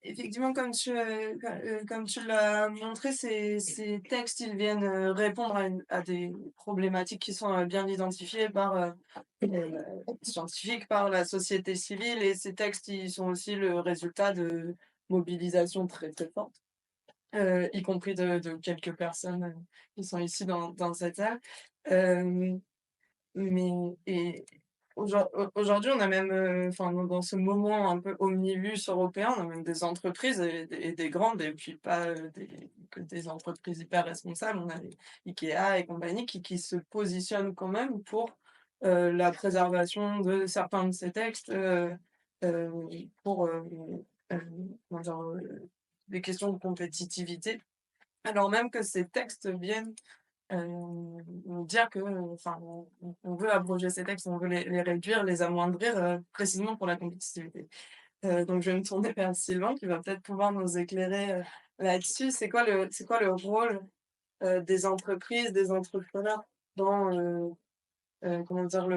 Effectivement, comme tu l'as montré, ces textes, ils viennent répondre à des problématiques qui sont bien identifiées par les scientifiques, par la société civile, et ces textes, ils sont aussi le résultat de mobilisations très très fortes, y compris de quelques personnes qui sont ici dans cette salle. Mais aujourd'hui, on a même, enfin, dans ce moment un peu omnibus européen, on a même des entreprises et des grandes, et puis pas que des entreprises hyper responsables. On a les Ikea et compagnie qui se positionnent quand même pour la préservation de certains de ces textes, pour comment dire, des questions de compétitivité, alors même que ces textes viennent dire que, enfin, on veut abroger ces textes, on veut les réduire, les amoindrir, précisément pour la compétitivité. Donc je vais me tourner vers Sylvain qui va peut-être pouvoir nous éclairer, là-dessus. C'est quoi le rôle, des entreprises, des entrepreneurs dans, comment dire?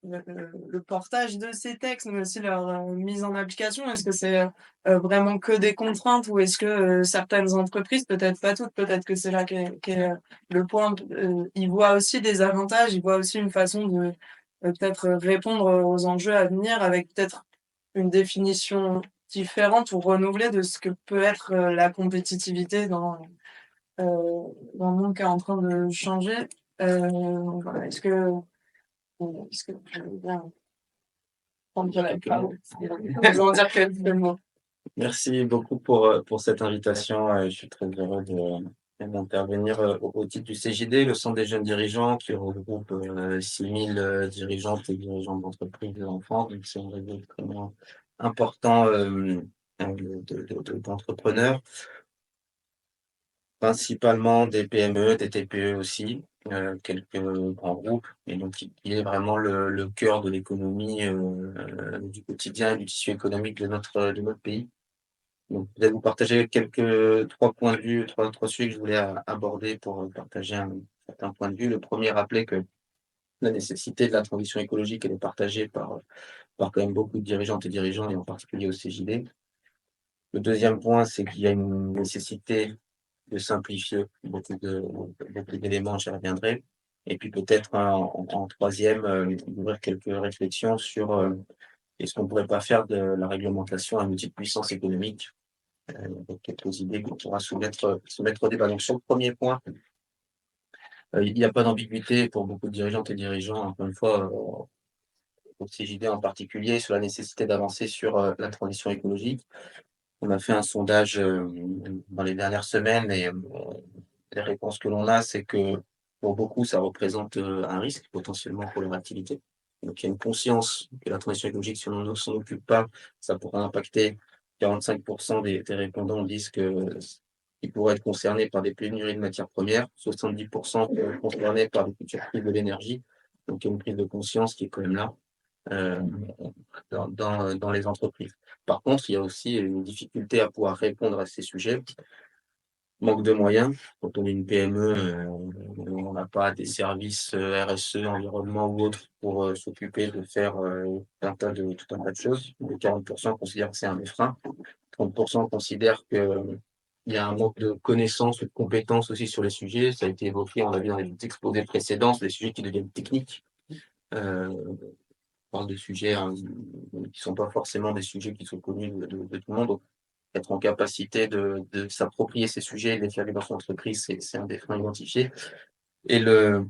Le portage de ces textes, mais aussi leur, mise en application? Est-ce que c'est, vraiment que des contraintes ou est-ce que, certaines entreprises, peut-être pas toutes, peut-être que c'est là qu'est le point, ils voient aussi des avantages, ils voient aussi une façon de, peut-être, répondre aux enjeux à venir avec peut-être une définition différente ou renouvelée de ce que peut être, la compétitivité heu, dans le monde qui est en train de changer? Voilà, est-ce que tu veux bien prendre la parole? Vous en dire quelques mots. Merci beaucoup pour cette invitation. Je suis très heureux d'intervenir au titre du CJD, le Centre des jeunes dirigeants, qui regroupe 6000 dirigeantes et dirigeants d'entreprises d'enfants. Donc, c'est un réseau extrêmement important d'entrepreneurs, principalement des PME, des TPE aussi, quelques grands groupes, et donc qui est vraiment le cœur de l'économie du quotidien et du tissu économique de notre pays. Donc, je vais vous partager trois points de vue, trois sujets que je voulais aborder pour partager un certain point de vue. Le premier, rappeler que la nécessité de la transition écologique, elle est partagée par quand même beaucoup de dirigeantes et dirigeants, et en particulier au CJD. Le deuxième point, c'est qu'il y a une nécessité de simplifier beaucoup d'éléments, j'y reviendrai. Et puis peut-être en troisième, d'ouvrir quelques réflexions sur est-ce qu'on ne pourrait pas faire de la réglementation un outil de puissance économique, avec quelques idées qu'on pourra soumettre au débat. Donc sur le premier point, il n'y a pas d'ambiguïté pour beaucoup de dirigeantes et dirigeants, encore une fois, au CJD en particulier, sur la nécessité d'avancer sur la transition écologique. On a fait un sondage dans les dernières semaines et les réponses que l'on a, c'est que pour beaucoup, ça représente un risque potentiellement pour leur activité. Donc il y a une conscience que la transition écologique, si on ne s'en occupe pas, ça pourrait impacter 45% des répondants disent qu'ils pourraient être concernés par des pénuries de matières premières, 70% pourraient être concernés par des futurs prix de l'énergie. Donc il y a une prise de conscience qui est quand même là euh, dans les entreprises. Par contre, il y a aussi une difficulté à pouvoir répondre à ces sujets. Manque de moyens. Quand on est une PME, on n'a pas des services RSE, environnement ou autres pour s'occuper de faire tout un tas de choses. Les 40% considèrent que c'est un des freins. 30% considèrent qu'il y a un manque de connaissances ou de compétences aussi sur les sujets. Ça a été évoqué, on l'a vu dans les exposés précédents, c'est des sujets qui deviennent techniques. On parle de sujets qui ne sont pas forcément des sujets qui sont connus de tout le monde. Donc, être en capacité de s'approprier ces sujets et de les faire vivre dans son entreprise, c'est un des freins identifiés. Et le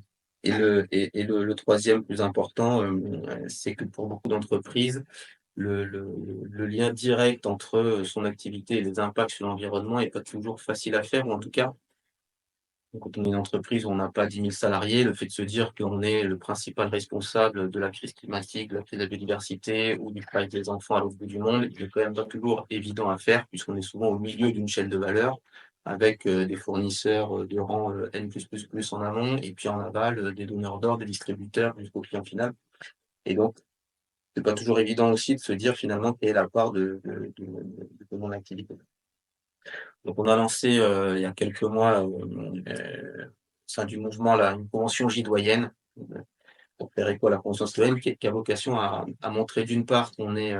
troisième plus important, c'est que pour beaucoup d'entreprises, le lien direct entre son activité et les impacts sur l'environnement n'est pas toujours facile à faire, ou en tout cas, quand on est une entreprise où on n'a pas 10 000 salariés, le fait de se dire qu'on est le principal responsable de la crise climatique, de la crise de la biodiversité ou du travail des enfants à l'autre bout du monde, il est quand même pas toujours évident à faire, puisqu'on est souvent au milieu d'une chaîne de valeur avec des fournisseurs de rang N+++ en amont et puis en aval, des donneurs d'ordre, des distributeurs jusqu'au client final. Et donc, c'est pas toujours évident aussi de se dire finalement quelle est la part de mon activité. Donc on a lancé, il y a quelques mois, au sein du mouvement là, une convention JDoyenne, pour faire écho à la convention citoyenne qui a vocation à montrer d'une part qu'on est,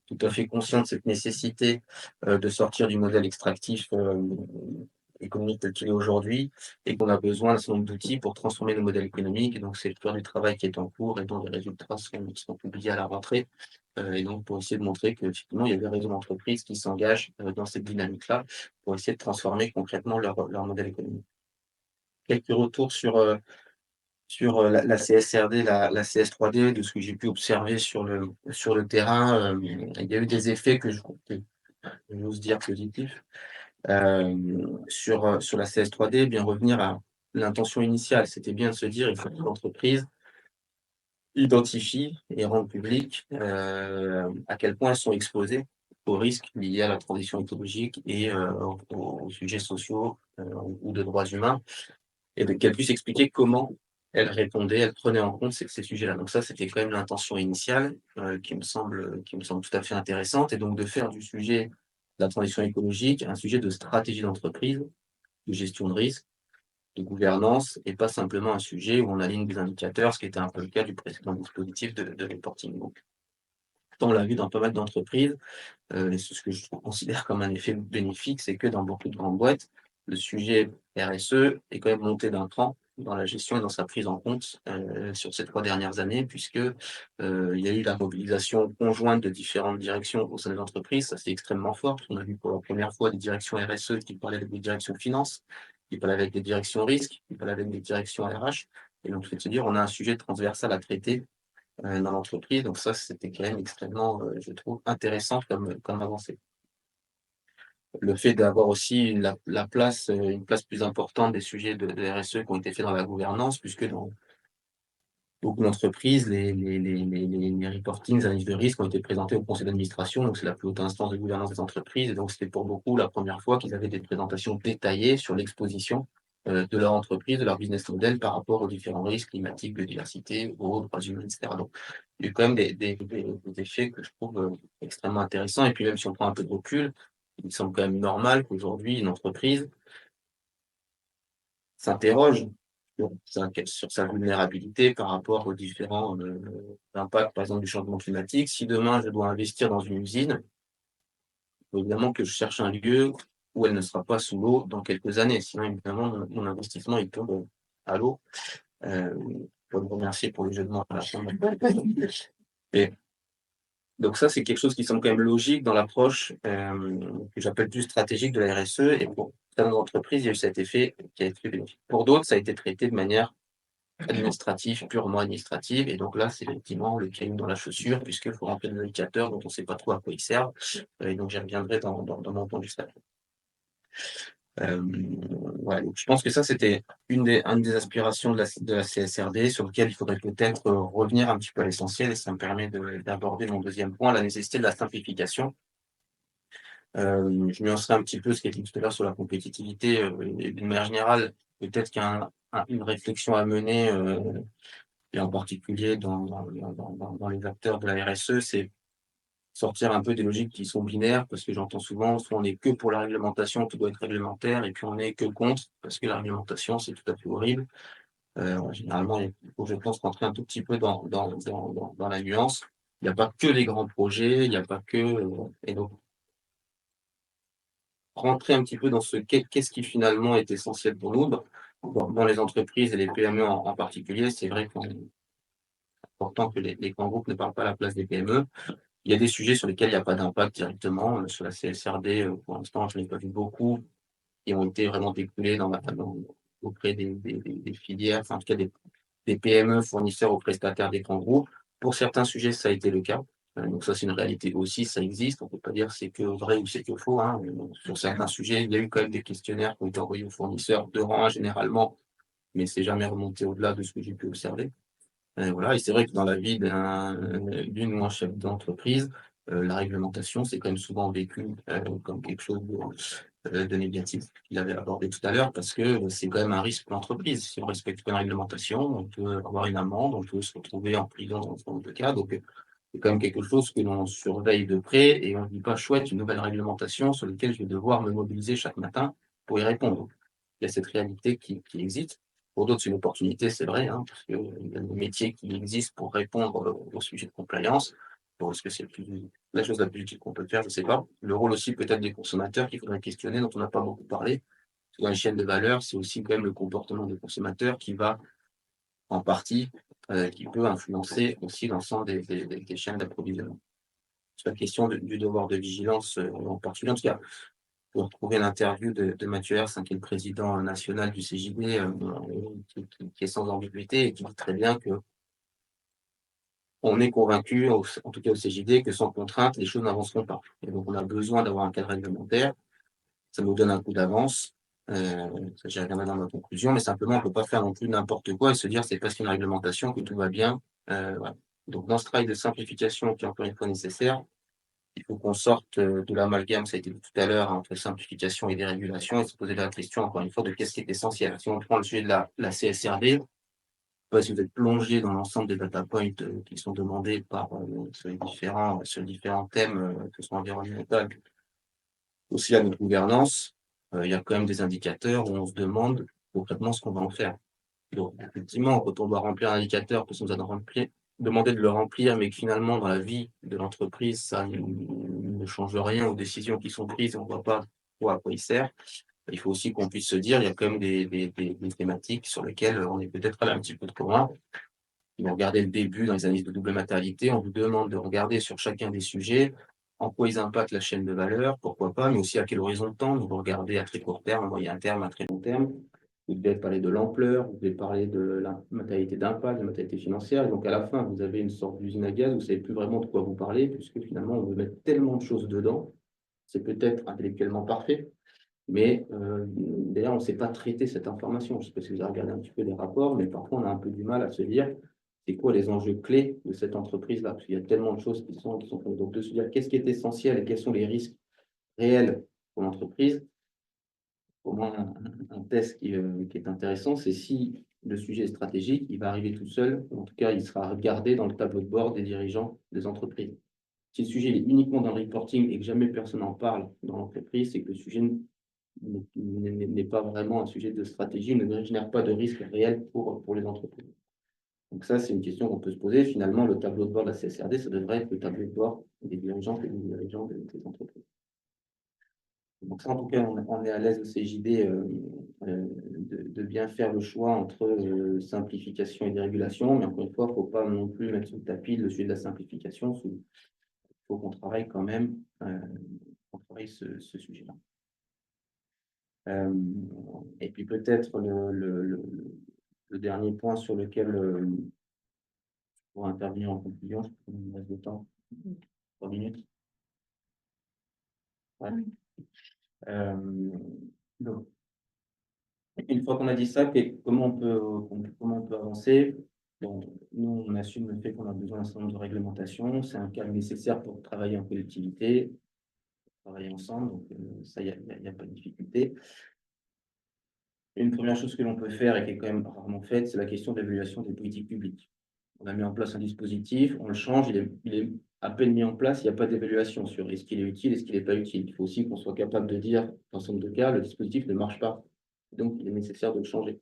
tout à fait conscient de cette nécessité, de sortir du modèle extractif, économique tel qu'il est aujourd'hui et qu'on a besoin d'un certain nombre d'outils pour transformer nos modèles économiques. Et donc c'est le cœur du travail qui est en cours et dont les résultats seront publiés à la rentrée. Et donc pour essayer de montrer qu'effectivement, il y a des réseaux d'entreprises qui s'engagent dans cette dynamique-là pour essayer de transformer concrètement leur modèle économique. Quelques retours sur la CSRD, la CS3D, de ce que j'ai pu observer sur le terrain. Il y a eu des effets que j'ose dire positifs. Sur la CS3D, bien revenir à l'intention initiale. C'était bien de se dire, il faut que l'entreprise identifie et rende public à quel point elles sont exposées aux risques liés à la transition écologique et aux sujets sociaux ou de droits humains, et qu'elles puissent expliquer comment elle répondait, elle prenait en compte ces sujets-là. Donc ça, c'était quand même l'intention initiale, qui me semble tout à fait intéressante et donc de faire du sujet de la transition écologique un sujet de stratégie d'entreprise, de gestion de risque, de gouvernance et pas simplement un sujet où on aligne des indicateurs, ce qui était un peu le cas du précédent dispositif de reporting. Donc, on l'a vu dans pas mal d'entreprises, et c'est ce que je considère comme un effet bénéfique, c'est que dans beaucoup de grandes boîtes, le sujet RSE est quand même monté d'un cran dans la gestion et dans sa prise en compte, sur ces 3 dernières années puisque, il y a eu la mobilisation conjointe de différentes directions au sein des entreprises. Ça, c'est extrêmement fort. On a vu pour la première fois des directions RSE qui parlaient avec des directions finances, qui parlaient avec des directions risques, qui parlaient avec des directions RH et donc c'est de se dire: «On a un sujet transversal à traiter dans l'entreprise». Donc ça, c'était quand même extrêmement, je trouve intéressant comme avancée. Le fait d'avoir aussi la place, une place plus importante des sujets de RSE qui ont été faits dans la gouvernance, puisque dans beaucoup d'entreprises, les reportings, les analyses de risque ont été présentés au conseil d'administration, donc c'est la plus haute instance de gouvernance des entreprises et donc c'était pour beaucoup la première fois qu'ils avaient des présentations détaillées sur l'exposition, de leur entreprise, de leur business model par rapport aux différents risques climatiques, biodiversité, eau, droits humains et cetera. Donc il y a eu quand même des effets que je trouve, extrêmement intéressants et puis même si on prend un peu de recul, il me semble quand même normal qu'aujourd'hui une entreprise s'interroge sur sa vulnérabilité par rapport aux différents, impacts, par exemple, du changement climatique. Si demain je dois investir dans une usine, il faut évidemment que je cherche un lieu où elle ne sera pas sous l'eau dans quelques années. Sinon, évidemment, mon investissement, il tombe à l'eau. Je dois me remercier pour le jeu de mots à la fin. Et donc ça, c'est quelque chose qui semble quand même logique dans l'approche, que j'appelle plus stratégique de la RSE et pour certaines entreprises, il y a eu cet effet qui a été bénéfique. Pour d'autres, ça a été traité de manière administrative, purement administrative et donc là, c'est effectivement le caillou dans la chaussure puisqu'il faut remplir des indicateurs dont on ne sait pas trop à quoi ils servent, et donc j'y reviendrai dans mon point juste après. Ouais, donc je pense que ça, c'était une des aspirations de la CSRD sur lequel il faudrait peut-être, revenir un petit peu à l'essentiel et ça me permet d'aborder mon deuxième point, la nécessité de la simplification. Je nuancerai un petit peu ce qui a été dit tout à l'heure sur la compétitivité, et d'une manière générale, peut-être qu'il y a une réflexion à mener, et en particulier dans les acteurs de la RSE, c'est sortir un peu des logiques qui sont binaires, parce que j'entends souvent, soit on est que pour la réglementation, tout doit être réglementaire, et puis on est que contre, parce que la réglementation, c'est tout à fait horrible. Généralement, il faut, je pense, rentrer un tout petit peu dans la nuance. Il n'y a pas que les grands projets, il n'y a pas que, et donc rentrer un petit peu dans qu'est-ce qui finalement est essentiel pour nous dans les entreprises et les PME en particulier. C'est vrai qu'il est important que les grands groupes ne parlent pas à la place des PME. Il y a des sujets sur lesquels il n'y a pas d'impact directement. Sur la CSRD, pour l'instant, je n'ai pas vu beaucoup qui ont été vraiment découlés auprès des filières, enfin en tout cas des PME fournisseurs aux prestataires des grands groupes. Pour certains sujets, ça a été le cas. Donc ça, c'est une réalité aussi, ça existe. On ne peut pas dire c'est que vrai ou c'est que faux, hein. Sur certains sujets, il y a eu quand même des questionnaires qui ont été envoyés aux fournisseurs de rang 1 généralement, mais c'est jamais remonté au-delà de ce que j'ai pu observer. Voilà, et c'est vrai que dans la vie d'une ou un chef d'entreprise, la réglementation, c'est quand même souvent vécu comme quelque chose de négatif qu'il avait abordé tout à l'heure, parce que c'est quand même un risque pour l'entreprise. Si on respecte pas une réglementation, on peut avoir une amende, on peut se retrouver en prison dans ce nombre de cas. Donc, c'est quand même quelque chose que l'on surveille de près et on ne dit pas chouette, une nouvelle réglementation sur laquelle je vais devoir me mobiliser chaque matin pour y répondre. Donc, il y a cette réalité qui existe. Pour d'autres, c'est une opportunité, c'est vrai, hein, parce qu'il y a des métiers qui existent pour répondre au sujet de compliance. Bon, est-ce que c'est la chose la plus utile qu'on peut faire? Je ne sais pas. Le rôle aussi peut-être des consommateurs qu'il faudrait questionner, dont on n'a pas beaucoup parlé. Dans les chaînes de valeur, c'est aussi quand même le comportement des consommateurs qui va, en partie, qui peut influencer aussi l'ensemble des chaînes d'approvisionnement. Sur la question du devoir de vigilance en particulier, parce qu'il y a vous retrouvez l'interview de Mathieu Herce, qui est le président national du CJD, qui est sans ambiguïté et qui dit très bien que on est convaincu, en tout cas au CJD, que sans contrainte, les choses n'avanceront pas. Et donc on a besoin d'avoir un cadre réglementaire. Ça nous donne un coup d'avance. Ça, j'y reviendrai dans ma conclusion, mais simplement, on ne peut pas faire non plus n'importe quoi et se dire c'est parce qu'il y a une réglementation que tout va bien. Voilà. Donc dans ce travail de simplification qui est encore une fois nécessaire, il faut qu'on sorte de l'amalgame, ça a été dit tout à l'heure, entre simplification et dérégulation, et se poser la question, encore une fois, de qu'est-ce qui est essentiel. Si on prend le sujet de la CSRD, pas si vous êtes plongé dans l'ensemble des data points qui sont demandés sur les différents thèmes, que ce soit environnemental, aussi à notre gouvernance, il y a quand même des indicateurs où on se demande concrètement ce qu'on va en faire. Donc, effectivement, quand on doit remplir un indicateur, parce qu'on nous a demandé de le remplir, mais que finalement, dans la vie de l'entreprise, ça ne change rien aux décisions qui sont prises, on ne voit pas à quoi il sert. Il faut aussi qu'on puisse se dire, il y a quand même des thématiques sur lesquelles on est peut-être allé un petit peu trop loin. Vous regardez le début dans les analyses de double matérialité, on vous demande de regarder sur chacun des sujets en quoi ils impactent la chaîne de valeur, pourquoi pas, mais aussi à quel horizon de temps. Donc, vous regardez à très court terme, à moyen terme, à très long terme. Vous devez parler de l'ampleur, vous devez parler de la matérialité d'impact, de la matérialité financière. Et donc, à la fin, vous avez une sorte d'usine à gaz, vous ne savez plus vraiment de quoi vous parlez, puisque finalement, on veut mettre tellement de choses dedans. C'est peut-être intellectuellement parfait, mais d'ailleurs, on ne sait pas traiter cette information. Je ne sais pas si vous avez regardé un petit peu les rapports, mais parfois, on a un peu du mal à se dire c'est quoi les enjeux clés de cette entreprise-là, parce qu'il y a tellement de choses qui sont faites. Donc, de se dire qu'est-ce qui est essentiel et quels sont les risques réels pour l'entreprise. Pour moi, un test qui est intéressant, c'est si le sujet est stratégique, il va arriver tout seul, ou en tout cas, il sera regardé dans le tableau de bord des dirigeants des entreprises. Si le sujet est uniquement dans le reporting et que jamais personne n'en parle dans l'entreprise, c'est que le sujet n'est pas vraiment un sujet de stratégie, ne génère pas de risque réel pour les entreprises. Donc ça, c'est une question qu'on peut se poser. Finalement, le tableau de bord de la CSRD, ça devrait être le tableau de bord des dirigeants et des dirigeants des entreprises. Donc ça, en tout cas, on est à l'aise de ces idées de bien faire le choix entre simplification et dérégulation. Mais encore une fois, il ne faut pas non plus mettre sous le tapis le sujet de la simplification. Il faut qu'on travaille quand même ce sujet-là. Et puis peut-être le dernier point sur lequel pour intervenir en conclusion, je peux me reste de temps, 3 minutes. Ouais. Donc, une fois qu'on a dit ça, comment on peut avancer? Bon, nous, on assume le fait qu'on a besoin d'un certain nombre de réglementations. C'est un cadre nécessaire pour travailler en collectivité, travailler ensemble. Donc, ça, il n'y a pas de difficulté. Une première chose que l'on peut faire et qui est quand même rarement faite, c'est la question de l'évaluation des politiques publiques. On a mis en place un dispositif, on le change, il est à peine mis en place, il n'y a pas d'évaluation sur est-ce qu'il est utile, est-ce qu'il n'est pas utile. Il faut aussi qu'on soit capable de dire, dans ce nombre de cas, le dispositif ne marche pas. Donc, il est nécessaire de le changer.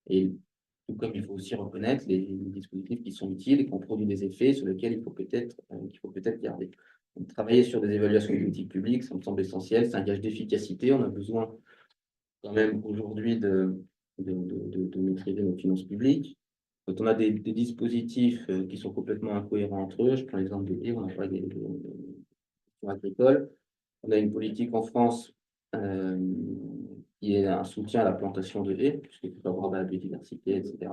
Et tout comme il faut aussi reconnaître les dispositifs qui sont utiles et qui ont produit des effets sur lesquels il faut peut-être garder. Donc, travailler sur des évaluations de politiques publiques, ça me semble essentiel. C'est un gage d'efficacité. On a besoin quand même aujourd'hui de maîtriser nos finances publiques. Quand on a des dispositifs qui sont complètement incohérents entre eux, je prends l'exemple des haies, on a parlé des questions agricoles. On a une politique en France qui est un soutien à la plantation de haies, puisqu'il faut avoir de la biodiversité, etc.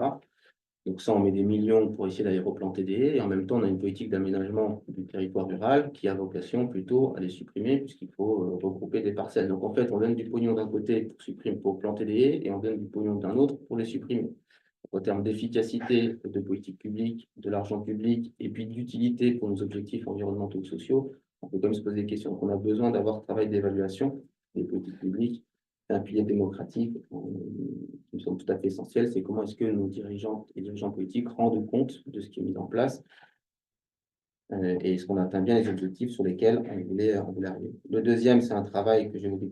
Donc ça, on met des millions pour essayer d'aller replanter des haies, et en même temps, on a une politique d'aménagement du territoire rural qui a vocation plutôt à les supprimer, puisqu'il faut regrouper des parcelles. Donc en fait, on donne du pognon d'un côté pour planter des haies, et on donne du pognon d'un autre pour les supprimer. En termes d'efficacité de politique publique, de l'argent public, et puis d'utilité pour nos objectifs environnementaux et sociaux, on peut quand même se poser des questions. Donc on a besoin d'avoir un travail d'évaluation des politiques publiques. C'est un pilier démocratique qui me semble tout à fait essentiel. C'est comment est-ce que nos dirigeants et dirigeants politiques rendent compte de ce qui est mis en place et est-ce qu'on atteint bien les objectifs sur lesquels on voulait arriver. Le deuxième, c'est un travail que j'ai évoqué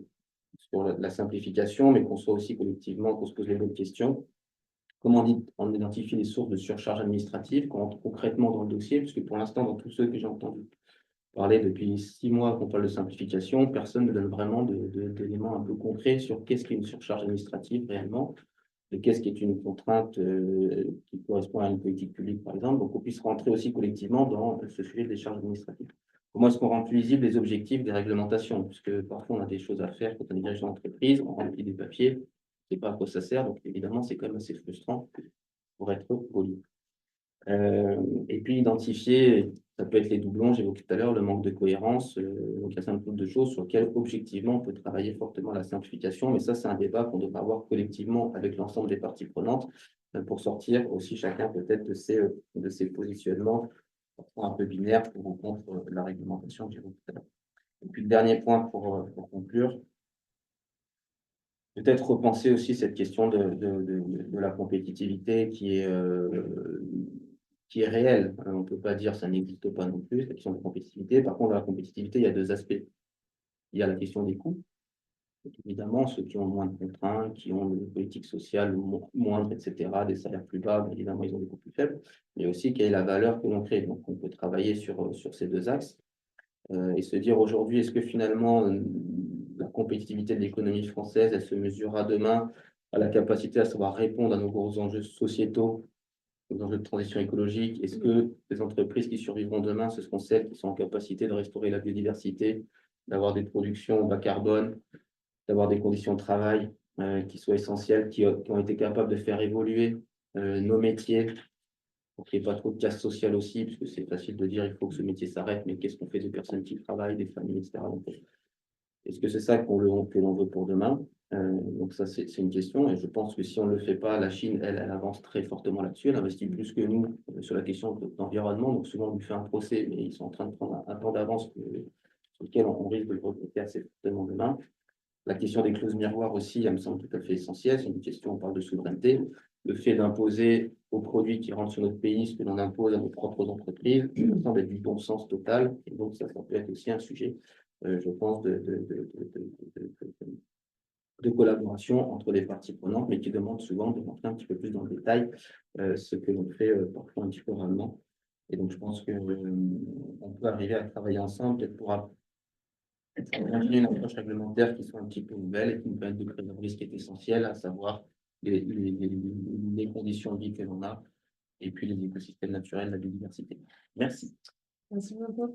sur la simplification, mais qu'on soit aussi collectivement, qu'on se pose les bonnes questions. Comment on identifie les sources de surcharge administrative concrètement dans le dossier, puisque pour l'instant, dans tous ceux que j'ai entendus parler depuis 6 mois qu'on parle de simplification, personne ne donne vraiment d'éléments un peu concrets sur qu'est-ce qu'est une surcharge administrative réellement, et qu'est-ce qui est une contrainte qui correspond à une politique publique, par exemple. Donc, on puisse rentrer aussi collectivement dans ce sujet des charges administratives. Comment est-ce qu'on rend plus visibles les objectifs des réglementations? Puisque parfois, on a des choses à faire quand on est dirigeant d'entreprise, on remplit des papiers, on ne sait pas à quoi ça sert, donc évidemment, c'est quand même assez frustrant pour être poli. Et puis, identifier, ça peut être les doublons, j'évoquais tout à l'heure, le manque de cohérence, donc il y a un certain nombre de choses sur lesquelles, objectivement, on peut travailler fortement la simplification, mais ça, c'est un débat qu'on devra avoir collectivement avec l'ensemble des parties prenantes pour sortir aussi chacun peut-être de ses positionnements un peu binaires pour ou contre la réglementation que j'évoquais tout à l'heure. Et puis, le dernier point pour conclure, peut-être repenser aussi cette question de la compétitivité qui est réelle. On ne peut pas dire ça n'existe pas non plus, cette question de compétitivité. Par contre, dans la compétitivité, il y a deux aspects. Il y a la question des coûts. Donc, évidemment, ceux qui ont moins de contraintes, qui ont des politiques sociales moindres, etc., des salaires plus bas, évidemment, ils ont des coûts plus faibles, mais aussi quelle est la valeur que l'on crée. Donc, on peut travailler sur ces deux axes et se dire aujourd'hui, est-ce que finalement, la compétitivité de l'économie française, elle se mesurera demain à la capacité à savoir répondre à nos gros enjeux sociétaux, aux enjeux de transition écologique? Est-ce que les entreprises qui survivront demain, ce seront celles qui sont en capacité de restaurer la biodiversité, d'avoir des productions bas carbone, d'avoir des conditions de travail qui soient essentielles, qui ont été capables de faire évoluer nos métiers, pour qu'il n'y ait pas trop de casse sociale aussi, parce que c'est facile de dire il faut que ce métier s'arrête, mais qu'est-ce qu'on fait des personnes qui travaillent, des familles, etc. Donc, est-ce que c'est ça que l'on veut pour demain? Donc ça, c'est une question, et je pense que si on ne le fait pas, la Chine, elle avance très fortement là-dessus, elle investit plus que nous sur la question d'environnement, donc souvent on lui fait un procès, mais ils sont en train de prendre un temps d'avance sur lequel on risque de le regretter assez fortement demain. La question des clauses miroirs aussi, elle me semble tout à fait essentielle. C'est une question, on parle de souveraineté. Le fait d'imposer aux produits qui rentrent sur notre pays ce que l'on impose à nos propres entreprises, ça me semble être du bon sens total. Et donc, ça peut être aussi un sujet, je pense, de collaboration entre les parties prenantes, mais qui demande souvent de rentrer un petit peu plus dans le détail, ce que l'on fait parfois un petit peu rarement. Et donc, je pense qu'on peut arriver à travailler ensemble, peut-être pour imaginer une approche réglementaire qui soit un petit peu nouvelle et qui nous permette de préserver ce qui est essentiel, à savoir les conditions de vie que l'on a et puis les écosystèmes naturels, la biodiversité. Merci. Merci beaucoup.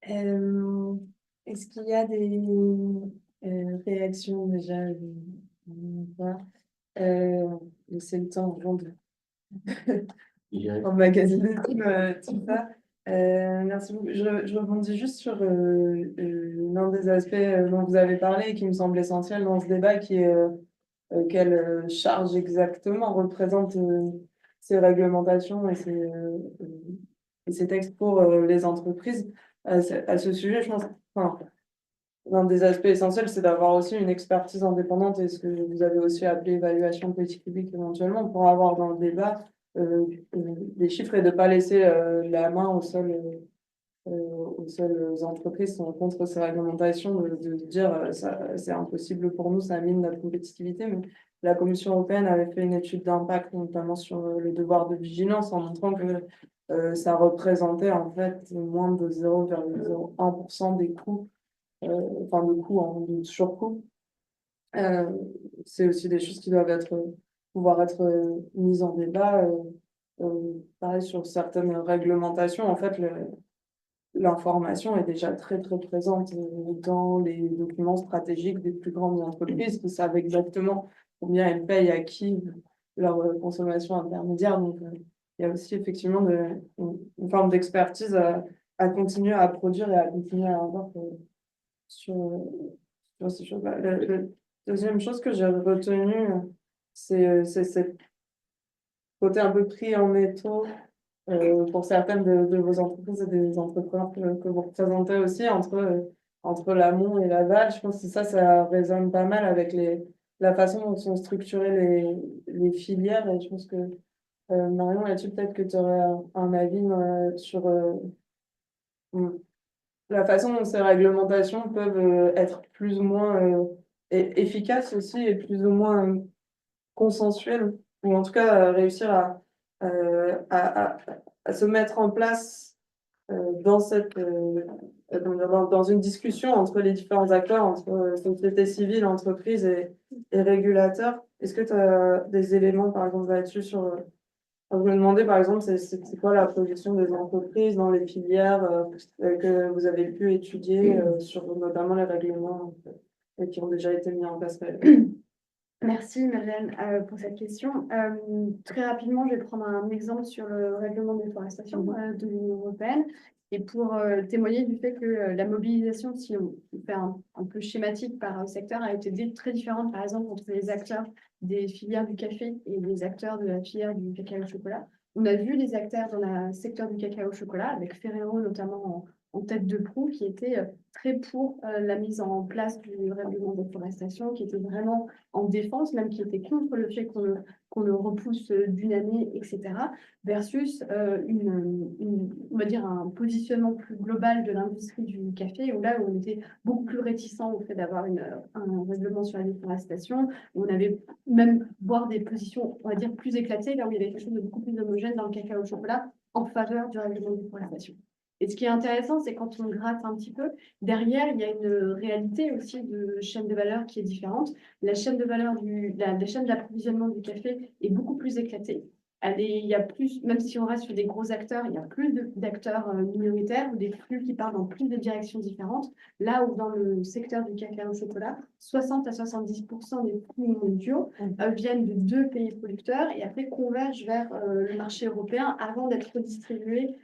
Est-ce qu'il y a des réactions déjà c'est le temps avant de emmagasiner tout ça. Merci beaucoup. Je rebondis juste sur l'un des aspects dont vous avez parlé et qui me semble essentiel dans ce débat, qui est quelle charge exactement représentent ces réglementations et ces textes pour les entreprises. À ce sujet, je pense, enfin, l'un des aspects essentiels, c'est d'avoir aussi une expertise indépendante, et ce que vous avez aussi appelé évaluation politique publique éventuellement, pour avoir dans le débat des chiffres et de ne pas laisser la main aux seules entreprises qui sont contre ces réglementations, de dire ça, c'est impossible pour nous, ça mine notre compétitivité. Mais la Commission européenne avait fait une étude d'impact, notamment sur le devoir de vigilance, en montrant que ça représentait en fait moins de 0,01% des coûts, enfin de coûts, de surcoûts. C'est aussi des choses qui doivent pouvoir être mises en débat. Pareil, sur certaines réglementations, en fait, l'information est déjà très très présente dans les documents stratégiques des plus grandes entreprises qui savent exactement combien elles payent à qui leur consommation intermédiaire. Donc, il y a aussi effectivement une forme d'expertise à continuer à produire et à continuer à avoir sur ces choses-là. La deuxième chose que j'ai retenue, c'est cette côté un peu pris en étau pour certaines de vos entreprises et des entrepreneurs que vous représentez aussi, entre l'amont et l'aval. Je pense que ça résonne pas mal avec la façon dont sont structurées les filières. Et je pense que Marion, là-dessus, peut-être que tu aurais un avis sur la façon dont ces réglementations peuvent être plus ou moins efficaces aussi, et plus ou moins consensuelles, ou en tout cas réussir à se mettre en place dans une discussion entre les différents acteurs, entre société civile, entreprises et régulateurs. Est-ce que tu as des éléments, par exemple, là-dessus je me demandais, par exemple, c'est quoi la position des entreprises dans les filières que vous avez pu étudier sur notamment les règlements qui ont déjà été mis en place? Merci Madeleine pour cette question. Très rapidement, je vais prendre un exemple sur le règlement de déforestation de l'Union européenne, et pour témoigner du fait que la mobilisation, si on fait un peu schématique par secteur, a été très différente, par exemple, entre les acteurs des filières du café et les acteurs de la filière du cacao et au chocolat. On a vu les acteurs dans le secteur du cacao au chocolat, avec Ferrero notamment en tête de proue, qui était très pour la mise en place du règlement de déforestation, qui était vraiment en défense, même qui était contre le fait qu'on le repousse d'une année, etc., versus on va dire un positionnement plus global de l'industrie du café, où là, où on était beaucoup plus réticent au fait d'avoir un règlement sur la déforestation, où on avait même voire des positions, on va dire, plus éclatées, là où il y avait quelque chose de beaucoup plus homogène dans le cacao au chocolat, en faveur du règlement de déforestation. Et ce qui est intéressant, c'est quand on gratte un petit peu, derrière, il y a une réalité aussi de chaîne de valeur qui est différente. La chaîne de valeur la chaîne d'approvisionnement du café est beaucoup plus éclatée. Il y a plus, même si on reste sur des gros acteurs, il y a plus d'acteurs minoritaires ou des flux qui partent dans plus de directions différentes. Là où dans le secteur du cacao au chocolat, 60 à 70% des flux mondiaux viennent de 2 pays producteurs et après convergent vers le marché européen avant d'être redistribués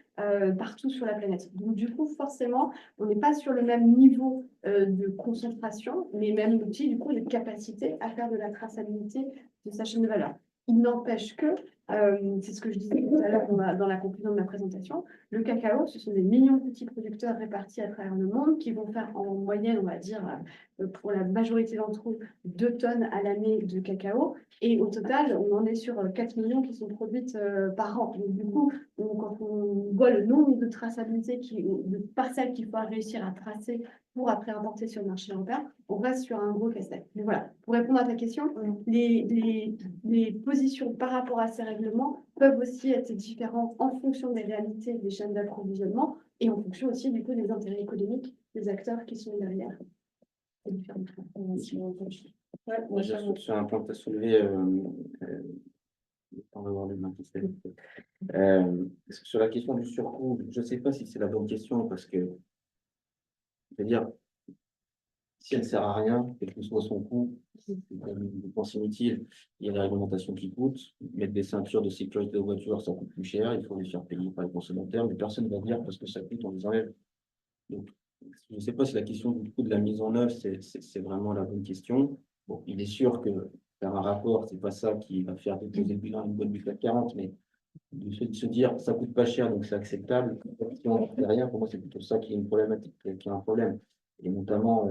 partout sur la planète. Donc du coup, forcément, on n'est pas sur le même niveau de concentration, mais même outil, du coup, de capacité à faire de la traçabilité de sa chaîne de valeur. Il n'empêche que, c'est ce que je disais tout à l'heure dans la conclusion de ma présentation, le cacao, ce sont des millions de petits producteurs répartis à travers le monde qui vont faire en moyenne, on va dire, pour la majorité d'entre eux, 2 tonnes à l'année de cacao. Et au total, on en est sur 4 millions qui sont produites par an. Donc, du coup, quand on voit le nombre de traçabilité, de parcelles qu'il faut réussir à tracer pour après importer sur le marché européen, on reste sur un gros casse-tête. Mais voilà, pour répondre à ta question, les positions par rapport à ces règlements peuvent aussi être différentes en fonction des réalités des chaînes d'approvisionnement et en fonction aussi du coup des intérêts économiques des acteurs qui sont derrière. Ouais, Moi, sur un point que tu as soulevé, on va voir les mains qui se lèvent. Sur la question du surcoût, je ne sais pas si c'est la bonne question parce que, c'est-à-dire, si elle ne sert à rien, quel que soit son coût, c'est quand même, je pense, inutile. Il y a des réglementations qui coûtent. Mettre des ceintures de sécurité aux voitures, ça coûte plus cher. Il faut les faire payer par les consommateurs. Mais personne ne va dire parce que ça coûte, on les enlève. Donc, je ne sais pas si la question du coût de la mise en œuvre, c'est vraiment la bonne question. Bon, il est sûr que faire un rapport, c'est pas ça qui va faire déposer le bilan d'une boîte du CAC 40, mais de se dire ça coûte pas cher, donc c'est acceptable. Si on ne fait rien, pour moi, c'est plutôt ça qui est une problématique, qui est un problème. Et notamment,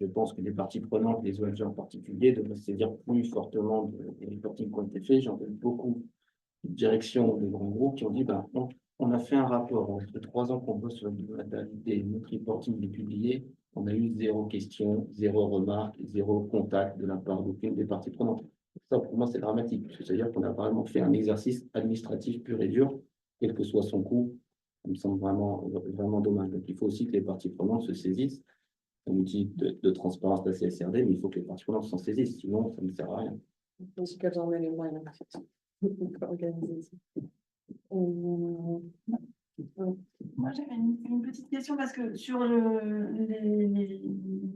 je pense que les parties prenantes, les ONG en particulier, devraient se saisir plus fortement des reportings qui ont été faits. J'en ai beaucoup de directions de grands groupes qui ont dit ben, on a fait un rapport, on fait 3 ans qu'on bosse sur la validité, notre reporting est publié, on a eu 0 question, 0 remarque, 0 contact de la part d'aucune des parties prenantes. Ça, pour moi, c'est dramatique, parce que c'est-à-dire qu'on a vraiment fait un exercice administratif pur et dur, quel que soit son coût. Ça me semble vraiment, vraiment dommage. Donc, il faut aussi que les parties prenantes se saisissent. C'est un outil de transparence de la CSRD, mais il faut que les parties prenantes s'en saisissent, sinon ça ne sert à rien. Je pense qu'elles en aient les moyens pour organiser ça. Moi, j'avais une petite question parce que sur les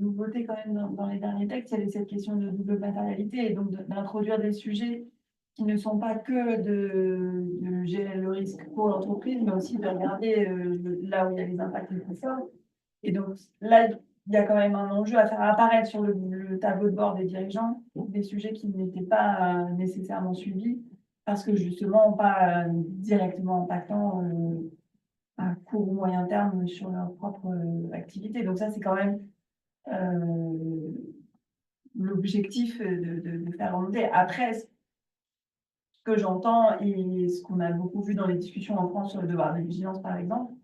nouveautés quand même dans les derniers textes, il y avait cette question de double matérialité et donc d'introduire des sujets qui ne sont pas que de gérer le risque pour l'entreprise, mais aussi de regarder là où il y a les impacts les plus forts. Et donc là, il y a quand même un enjeu à faire apparaître sur le tableau de bord des dirigeants des sujets qui n'étaient pas nécessairement suivis parce que justement pas directement impactant à court ou moyen terme sur leur propre activité. Donc ça, c'est quand même l'objectif de faire remonter. Après, ce que j'entends et ce qu'on a beaucoup vu dans les discussions en France sur le devoir de vigilance, par exemple,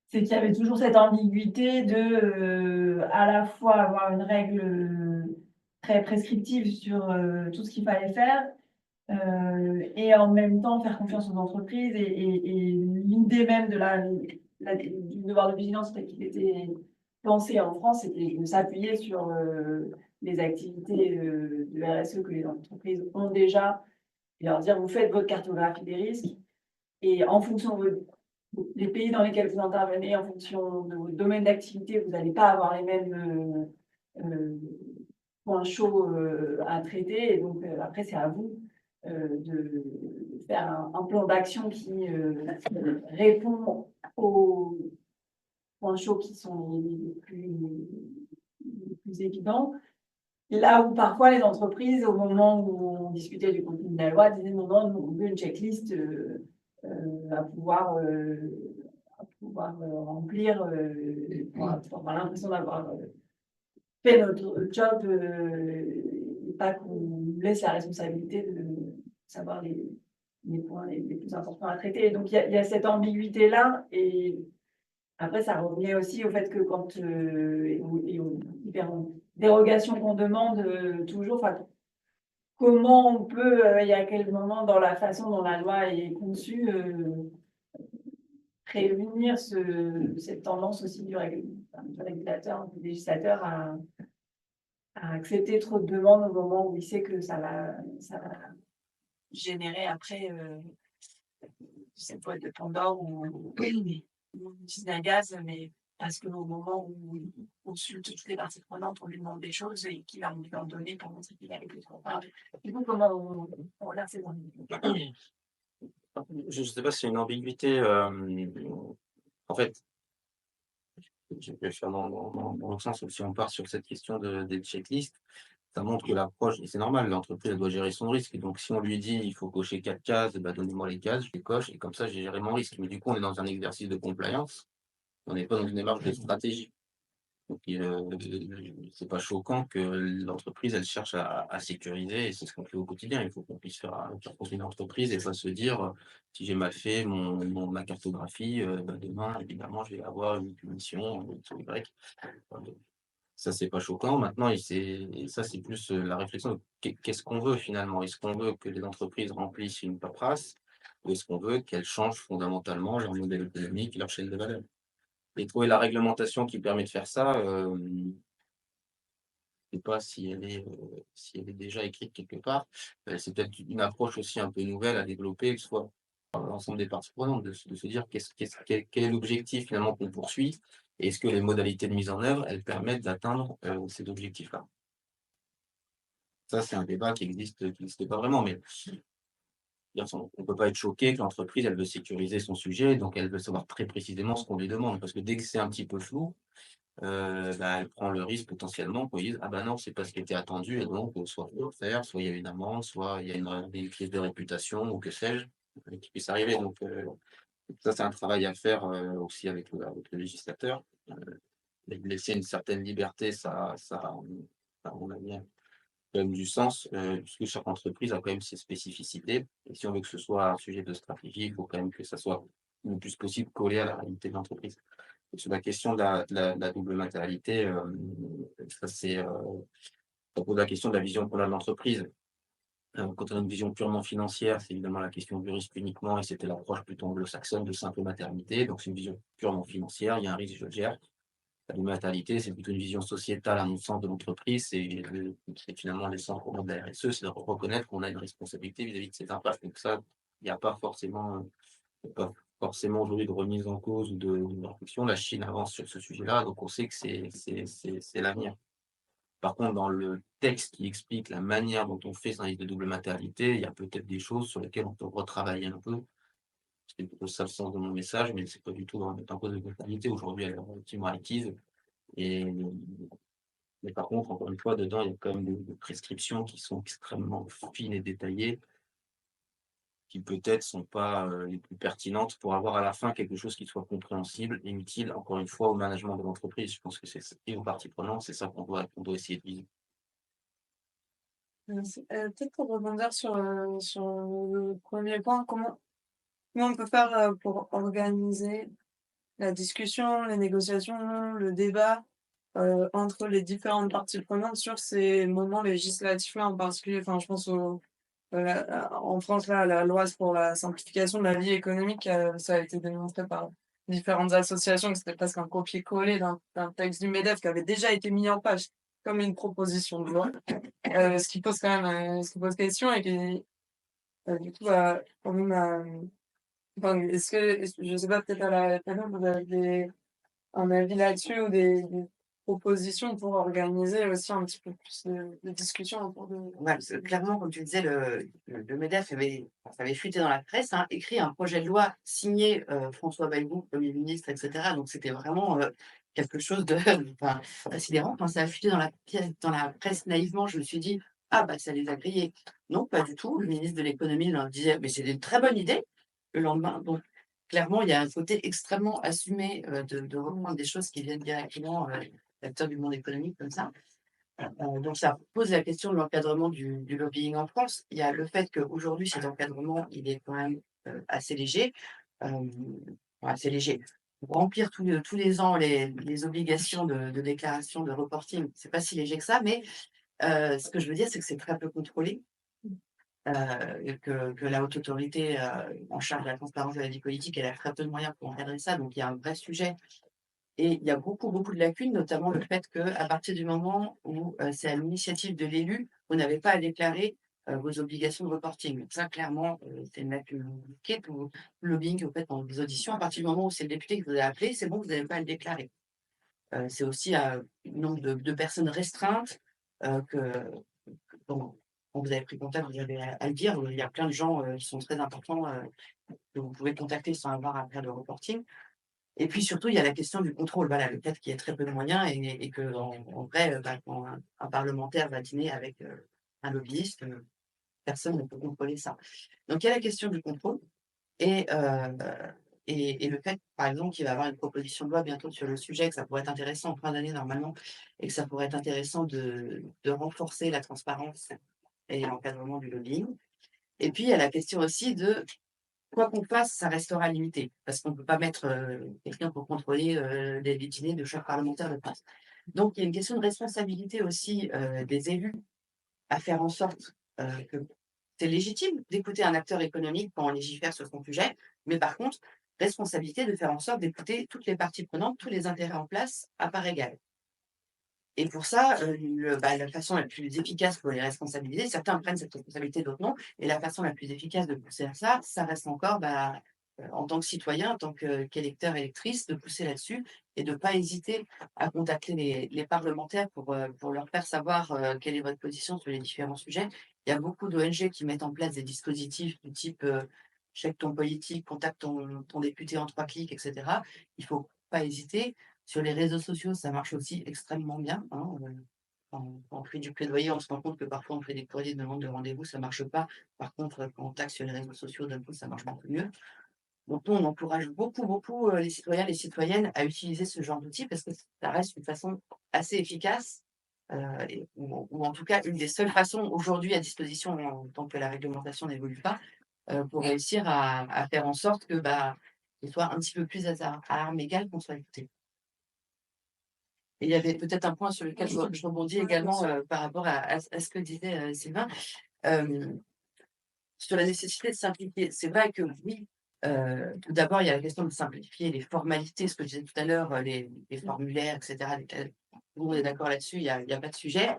c'est qu'il y avait toujours cette ambiguïté de à la fois avoir une règle très prescriptive sur tout ce qu'il fallait faire, et en même temps faire confiance aux entreprises et l'idée même du devoir de vigilance tel qu'il était pensé en France, c'était de s'appuyer sur les activités de RSE que les entreprises ont déjà et leur dire vous faites votre cartographie des risques et en fonction des pays dans lesquels vous intervenez, en fonction de votre domaine d'activité, vous n'allez pas avoir les mêmes points chauds à traiter et donc après c'est à vous de faire un plan d'action qui répond aux points chauds qui sont les plus évidents Là où parfois les entreprises, au moment où on discutait du contenu de la loi, disaient non, non, nous, on veut une checklist à pouvoir, remplir pour avoir l'impression d'avoir fait notre job et pas qu'on nous laisse la responsabilité de savoir les points les plus importants à traiter. Donc il y a cette ambiguïté-là et après, ça revenait aussi au fait que quand et aux différentes dérogations qu'on demande toujours, enfin, comment on peut, et à quel moment dans la façon dont la loi est conçue, prévenir cette tendance aussi du régulateur, du législateur à accepter trop de demandes au moment où il sait que ça va générer après cette boîte de Pandore ou une usine à gaz, mais parce qu'au moment où il consulte toutes les parties prenantes, on lui demande des choses et qu'il a envie d'en donner pour montrer qu'il a été trop fort. Du coup, comment on regarde ces ambiguïtés? Je ne sais pas si c'est une ambiguïté, en fait, je vais faire dans l'autre sens, si on part sur cette question des checklists, ça montre que l'approche et c'est normal, l'entreprise, elle doit gérer son risque. Et donc si on lui dit: «Il faut cocher 4 cases», bah, donnez-moi les cases, je les coche et comme ça j'ai géré mon risque. Mais du coup, on est dans un exercice de compliance, on n'est pas dans une démarche de stratégie. Donc c'est pas choquant que l'entreprise, elle cherche à sécuriser et c'est ce qu'on fait au quotidien. Il faut qu'on puisse faire construire une entreprise et pas se dire, «Si j'ai mal fait ma cartographie, bah, demain évidemment je vais avoir une punition, X ou Y». Ça, c'est pas choquant. Maintenant et ça, c'est plus, la réflexion de qu'est-ce qu'on veut finalement? Est-ce qu'on veut que les entreprises remplissent une paperasse ou est-ce qu'on veut qu'elles changent fondamentalement leur modèle économique et leur chaîne de valeur? Et trouver la réglementation qui permet de faire ça, je sais pas si elle est déjà écrite quelque part. C'est peut-être une approche aussi un peu nouvelle à développer, que ce soit par l'ensemble des parties prenantes, de se dire quel est l'objectif finalement qu'on poursuit? Et est-ce que les modalités de mise en œuvre, elles permettent d'atteindre, cet objectif-là? Ça, c'est un débat qui existe pas vraiment, mais dire on peut pas être choqué que l'entreprise, elle veut sécuriser son sujet, donc elle veut savoir très précisément ce qu'on lui demande. Parce que dès que c'est un petit peu flou, bah, elle prend le risque potentiellement qu'on lui dise: «Ah bah non, c'est pas ce qui était attendu» et donc soit faut le faire, soit il y a une amende, soit il y a des pièces de réputation ou que sais-je, qui puisse arriver. Donc ça, c'est un travail à faire, aussi avec le législateur. Laisser une certaine liberté, à mon avis, a quand même du sens, puisque chaque entreprise a quand même ses spécificités et si on veut que ce soit un sujet de stratégie, il faut quand même que ça soit le plus possible collé à la réalité de l'entreprise. Et sur la question de la double matérialité, ça c'est, ça pose la question de la vision qu'on a de l'entreprise. Quand on a une vision purement financière, c'est évidemment la question du risque uniquement et c'était l'approche plutôt anglo-saxonne de simple maternité. Donc c'est une vision purement financière, il y a un risque, je le gère. La maternité, c'est plutôt une vision sociétale à mon sens de l'entreprise, c'est finalement l'essence pour moi de la RSE, c'est de reconnaître qu'on a une responsabilité vis-à-vis de ses impacts. Donc ça, il n'y a pas forcément, aujourd'hui de remise en cause ou de réflexion. La Chine avance sur ce sujet-là, donc on sait que c'est l'avenir. Par contre, dans le texte qui explique la manière dont on fait ce risque de double maternité, il y a peut-être des choses sur lesquelles on peut retravailler un peu. C'est plutôt ça le sens de mon message, mais c'est pas du tout de remettre en cause la maternité. Aujourd'hui, elle est relativement acquise et mais par contre, encore une fois, dedans, il y a quand même des prescriptions qui sont extrêmement fines et détaillées, qui peut-être sont pas, les plus pertinentes pour avoir à la fin quelque chose qui soit compréhensible et utile, encore une fois, au management de l'entreprise. Je pense que et aux parties prenantes, c'est ça qu'on doit essayer de viser. Merci. Peut-être pour rebondir sur le premier point, comment on peut faire, pour organiser la discussion, les négociations, le débat, entre les différentes parties prenantes sur ces moments législatifs-là en particulier? Enfin, je pense en France, là, la loi pour la simplification de la vie économique, ça a été démontré par différentes associations que c'était presque un copier-coller d'un texte du MEDEF qui avait déjà été mis en page comme une proposition de loi. Ce qui pose question et qui, du coup, quand même, enfin, je sais pas, peut-être à la FNE, vous avez un avis là-dessus ou des propositions pour organiser aussi un petit peu plus de discussions autour de Ouais, parce que clairement, comme tu disais, le MEDEF ça avait fuité dans la presse, hein, écrit un projet de loi signé, François Bayrou, Premier ministre et cetera. Donc c'était vraiment, quelque chose de enfin, sidérant. Quand ça a fuité dans la presse naïvement, je me suis dit: «Ah bah, ça les a grillés». Non, pas du tout. Le ministre de l'économie leur disait: «Mais c'est une très bonne idée», le lendemain. Donc clairement, il y a un côté extrêmement assumé, de reprendre des choses qui viennent directement, d'acteurs du monde économique comme ça. Donc ça pose la question de l'encadrement du lobbying en France. Il y a le fait qu'aujourd'hui, cet encadrement, il est quand même, assez léger. Hem, enfin assez léger. Pour remplir tous les ans les obligations de déclaration, de reporting, c'est pas si léger que ça, mais ce que je veux dire, c'est que c'est très peu contrôlé, et que la haute autorité, en charge de la transparence de la vie politique, elle a très peu de moyens pour encadrer ça. Donc il y a un vrai sujet et il y a beaucoup, beaucoup de lacunes, notamment le fait qu'à partir du moment où, c'est à l'initiative de l'élu, vous n'avez pas à déclarer, vos obligations de reporting. Donc ça, clairement, c'est une lacune qui est pour le lobbying que vous faites dans des auditions. À partir du moment où c'est le député qui vous a appelé, c'est bon, vous n'avez pas à le déclarer. C'est aussi à un nombre de personnes restreintes, dont quand vous avez pris contact, vous avez à le dire. Il y a plein de gens, qui sont très importants, que vous pouvez contacter sans avoir à faire de reporting. Et puis surtout, il y a la question du contrôle. Voilà, le fait qu'il y ait très peu de moyens et qu'en en vrai, bah, quand un parlementaire va dîner avec, un lobbyiste, personne ne peut contrôler ça. Donc il y a la question du contrôle et le fait, par exemple, qu'il va y avoir une proposition de loi bientôt sur le sujet, que ça pourrait être intéressant en fin d'année normalement et que ça pourrait être intéressant de renforcer la transparence et l'encadrement du lobbying. Et puis il y a la question aussi de quoi qu'on fasse, ça restera limité, parce qu'on ne peut pas mettre, quelqu'un pour contrôler, les dîners de chaque parlementaire de France. Donc il y a une question de responsabilité aussi, des élus à faire en sorte, que c'est légitime d'écouter un acteur économique quand on légifère sur son sujet, mais par contre, responsabilité de faire en sorte d'écouter toutes les parties prenantes, tous les intérêts en place à part égale. Et pour ça, la façon la plus efficace pour les responsabiliser, certains prennent cette responsabilité, d'autres non. Et la façon la plus efficace de pousser à ça, ça reste encore, en tant que citoyen, en tant qu'électeur, électrice, de pousser là-dessus et de ne pas hésiter à contacter les parlementaires pour leur faire savoir, quelle est votre position sur les différents sujets. Il y a beaucoup d'ONG qui mettent en place des dispositifs du type, check ton politique, contacte ton député en 3 clics et cetera. Il ne faut pas hésiter. Sur les réseaux sociaux, ça marche aussi extrêmement bien, hein, quand on fait du plaidoyer, on se rend compte que parfois on fait des courriers de demande de rendez-vous, ça marche pas. Par contre, quand on taxe sur les réseaux sociaux, d'un coup, ça marche beaucoup mieux. Donc nous, on encourage beaucoup, beaucoup, les citoyens, les citoyennes à utiliser ce genre d'outils parce que ça reste une façon assez efficace, ou en tout cas une des seules façons aujourd'hui à disposition, tant que la réglementation n'évolue pas, pour réussir à faire en sorte que, qu'il soit un petit peu plus à armes égales, qu'on soit écouté. Et il y avait peut-être un point sur lequel je rebondis également, par rapport à ce que disait, Sylvain, hem, sur la nécessité de simplifier. C'est vrai que oui, tout d'abord, il y a la question de simplifier les formalités, ce que je disais tout à l'heure, les formulaires et cetera, lesquels tout le monde est d'accord là-dessus, il y a pas de sujet.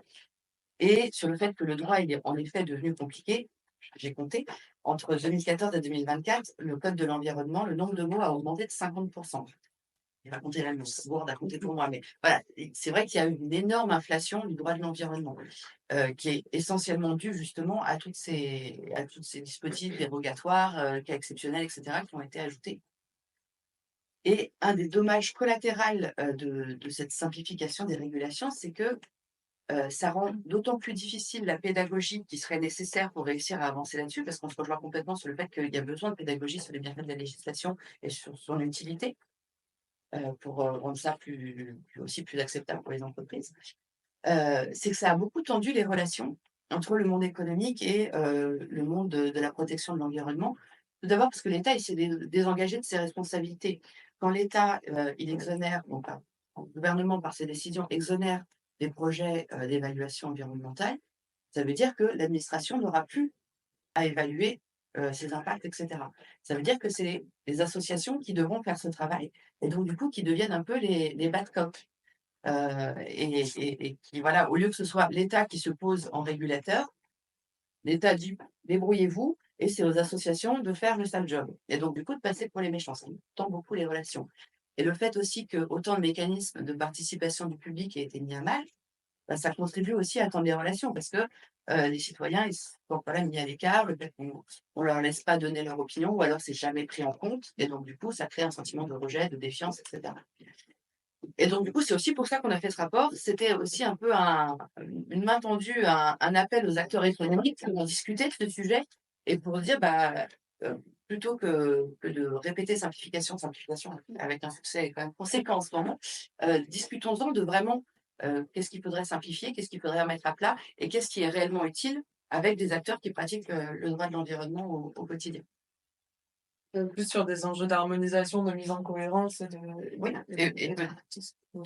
Et sur le fait que le droit, il est en effet devenu compliqué, j'ai compté, entre 2014 et 2024, le code de l'environnement, le nombre de mots a augmenté de 50. Il va compter la Word a compté pour moi, mais voilà, c'est vrai qu'il y a eu une énorme inflation du droit de l'environnement, qui est essentiellement due justement à toutes ces dispositifs dérogatoires, cas exceptionnels et cetera, qui ont été ajoutés. Et un des dommages collatéraux, de cette simplification des régulations, c'est que, ça rend d'autant plus difficile la pédagogie qui serait nécessaire pour réussir à avancer là-dessus, parce qu'on se rejoint complètement sur le fait qu'il y a besoin de pédagogie sur les bienfaits de la législation et sur son utilité. Pour, rendre ça plus acceptable pour les entreprises. C'est que ça a beaucoup tendu les relations entre le monde économique et le monde de la protection de l'environnement. Tout d'abord parce que l'État, il s'est désengagé de ses responsabilités. Quand l'État, il exonère, donc le gouvernement par ses décisions exonère des projets, d'évaluation environnementale, ça veut dire que l'administration n'aura plus à évaluer, ses impacts et cetera. Ça veut dire que c'est les associations qui devront faire ce travail et donc du coup qui deviennent un peu les bad cops, et qui voilà, au lieu que ce soit l'État qui se pose en régulateur, l'État dit: «Débrouillez-vous» et c'est aux associations de faire le sale job et donc du coup de passer pour les méchants. Ça tend beaucoup les relations et le fait aussi que autant de mécanismes de participation du public aient été mis à mal, ça contribue aussi à tendre les relations parce que, les citoyens, ils sont quand même mis à l'écart, le fait qu'on leur laisse pas donner leur opinion ou alors c'est jamais pris en compte et donc du coup, ça crée un sentiment de rejet, de défiance et cetera Et donc du coup, c'est aussi pour ça qu'on a fait ce rapport. C'était aussi un peu une main tendue, un appel aux acteurs économiques pour discuter de ce sujet et pour dire, plutôt que de répéter simplification, simplification, avec un succès quand même conséquent en ce moment, discutons-en de vraiment, qu'est-ce qu'il faudrait simplifier, qu'est-ce qu'il faudrait remettre à plat et qu'est-ce qui est réellement utile avec des acteurs qui pratiquent, le droit de l'environnement au quotidien. Plus sur des enjeux d'harmonisation, de mise en cohérence et de Oui, et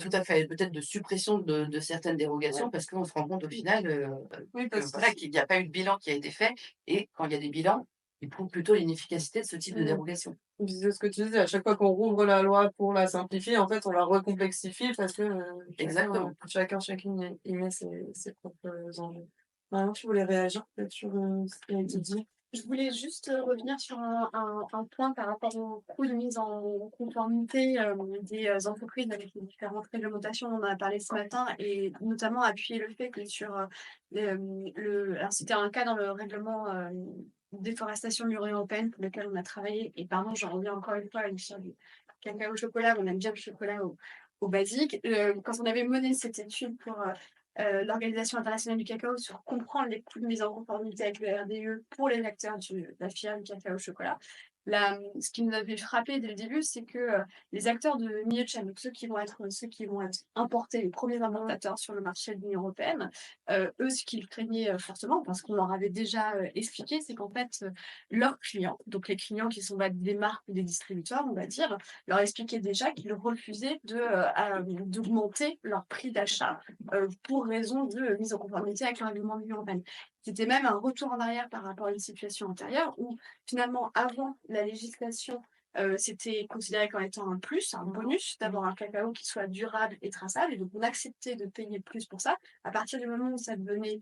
tout à fait, peut-être de suppression de certaines dérogations parce qu'on se rend compte au final, oui, que parce que voilà, qu'il n'y a pas eu de bilan qui a été fait et quand il y a des bilans, ils prouvent plutôt l'inefficacité de ce type de dérogation. c'est ce que tu disais, à chaque fois qu'on rouvre la loi pour la simplifier, en fait, on la recomplexifie parce que Exactement. chacune y met ses propres enjeux. Maintenant, tu voulais réagir peut-être sur ce qui a été dit? Je voulais juste revenir sur un point par rapport au coût de mise en conformité des entreprises avec les différentes réglementations. On en a parlé ce matin et notamment appuyer le fait que sur alors c'était un cas dans le règlement déforestation de l'Union européenne pour lequel on a travaillé. Et pardon, j'en reviens encore une fois à l'histoire du cacao au chocolat. On aime bien le chocolat au basique. Quand on avait mené cette étude pour l'Organisation internationale du cacao sur comprendre les coûts de mise en conformité avec le RDE pour les acteurs de la filière du cacao au chocolat. Ce qui nous avait frappé dès le début, c'est que les acteurs de milieu de chaîne, donc ceux qui vont être importés, les premiers importateurs sur le marché de l'Union européenne, eux, ce qu'ils craignaient fortement, parce qu'on leur avait déjà expliqué, c'est qu'en fait, leurs clients, donc les clients qui sont des marques ou des distributeurs, on va dire, leur expliquaient déjà qu'ils refusaient d'augmenter leur prix d'achat pour raison de mise en conformité avec le règlement de l'Union européenne. C'était même un retour en arrière par rapport à une situation antérieure où finalement, avant la législation, c'était considéré comme étant un plus, un bonus, d'avoir un cacao qui soit durable et traçable. Et donc, on acceptait de payer plus pour ça. À partir du moment où ça devenait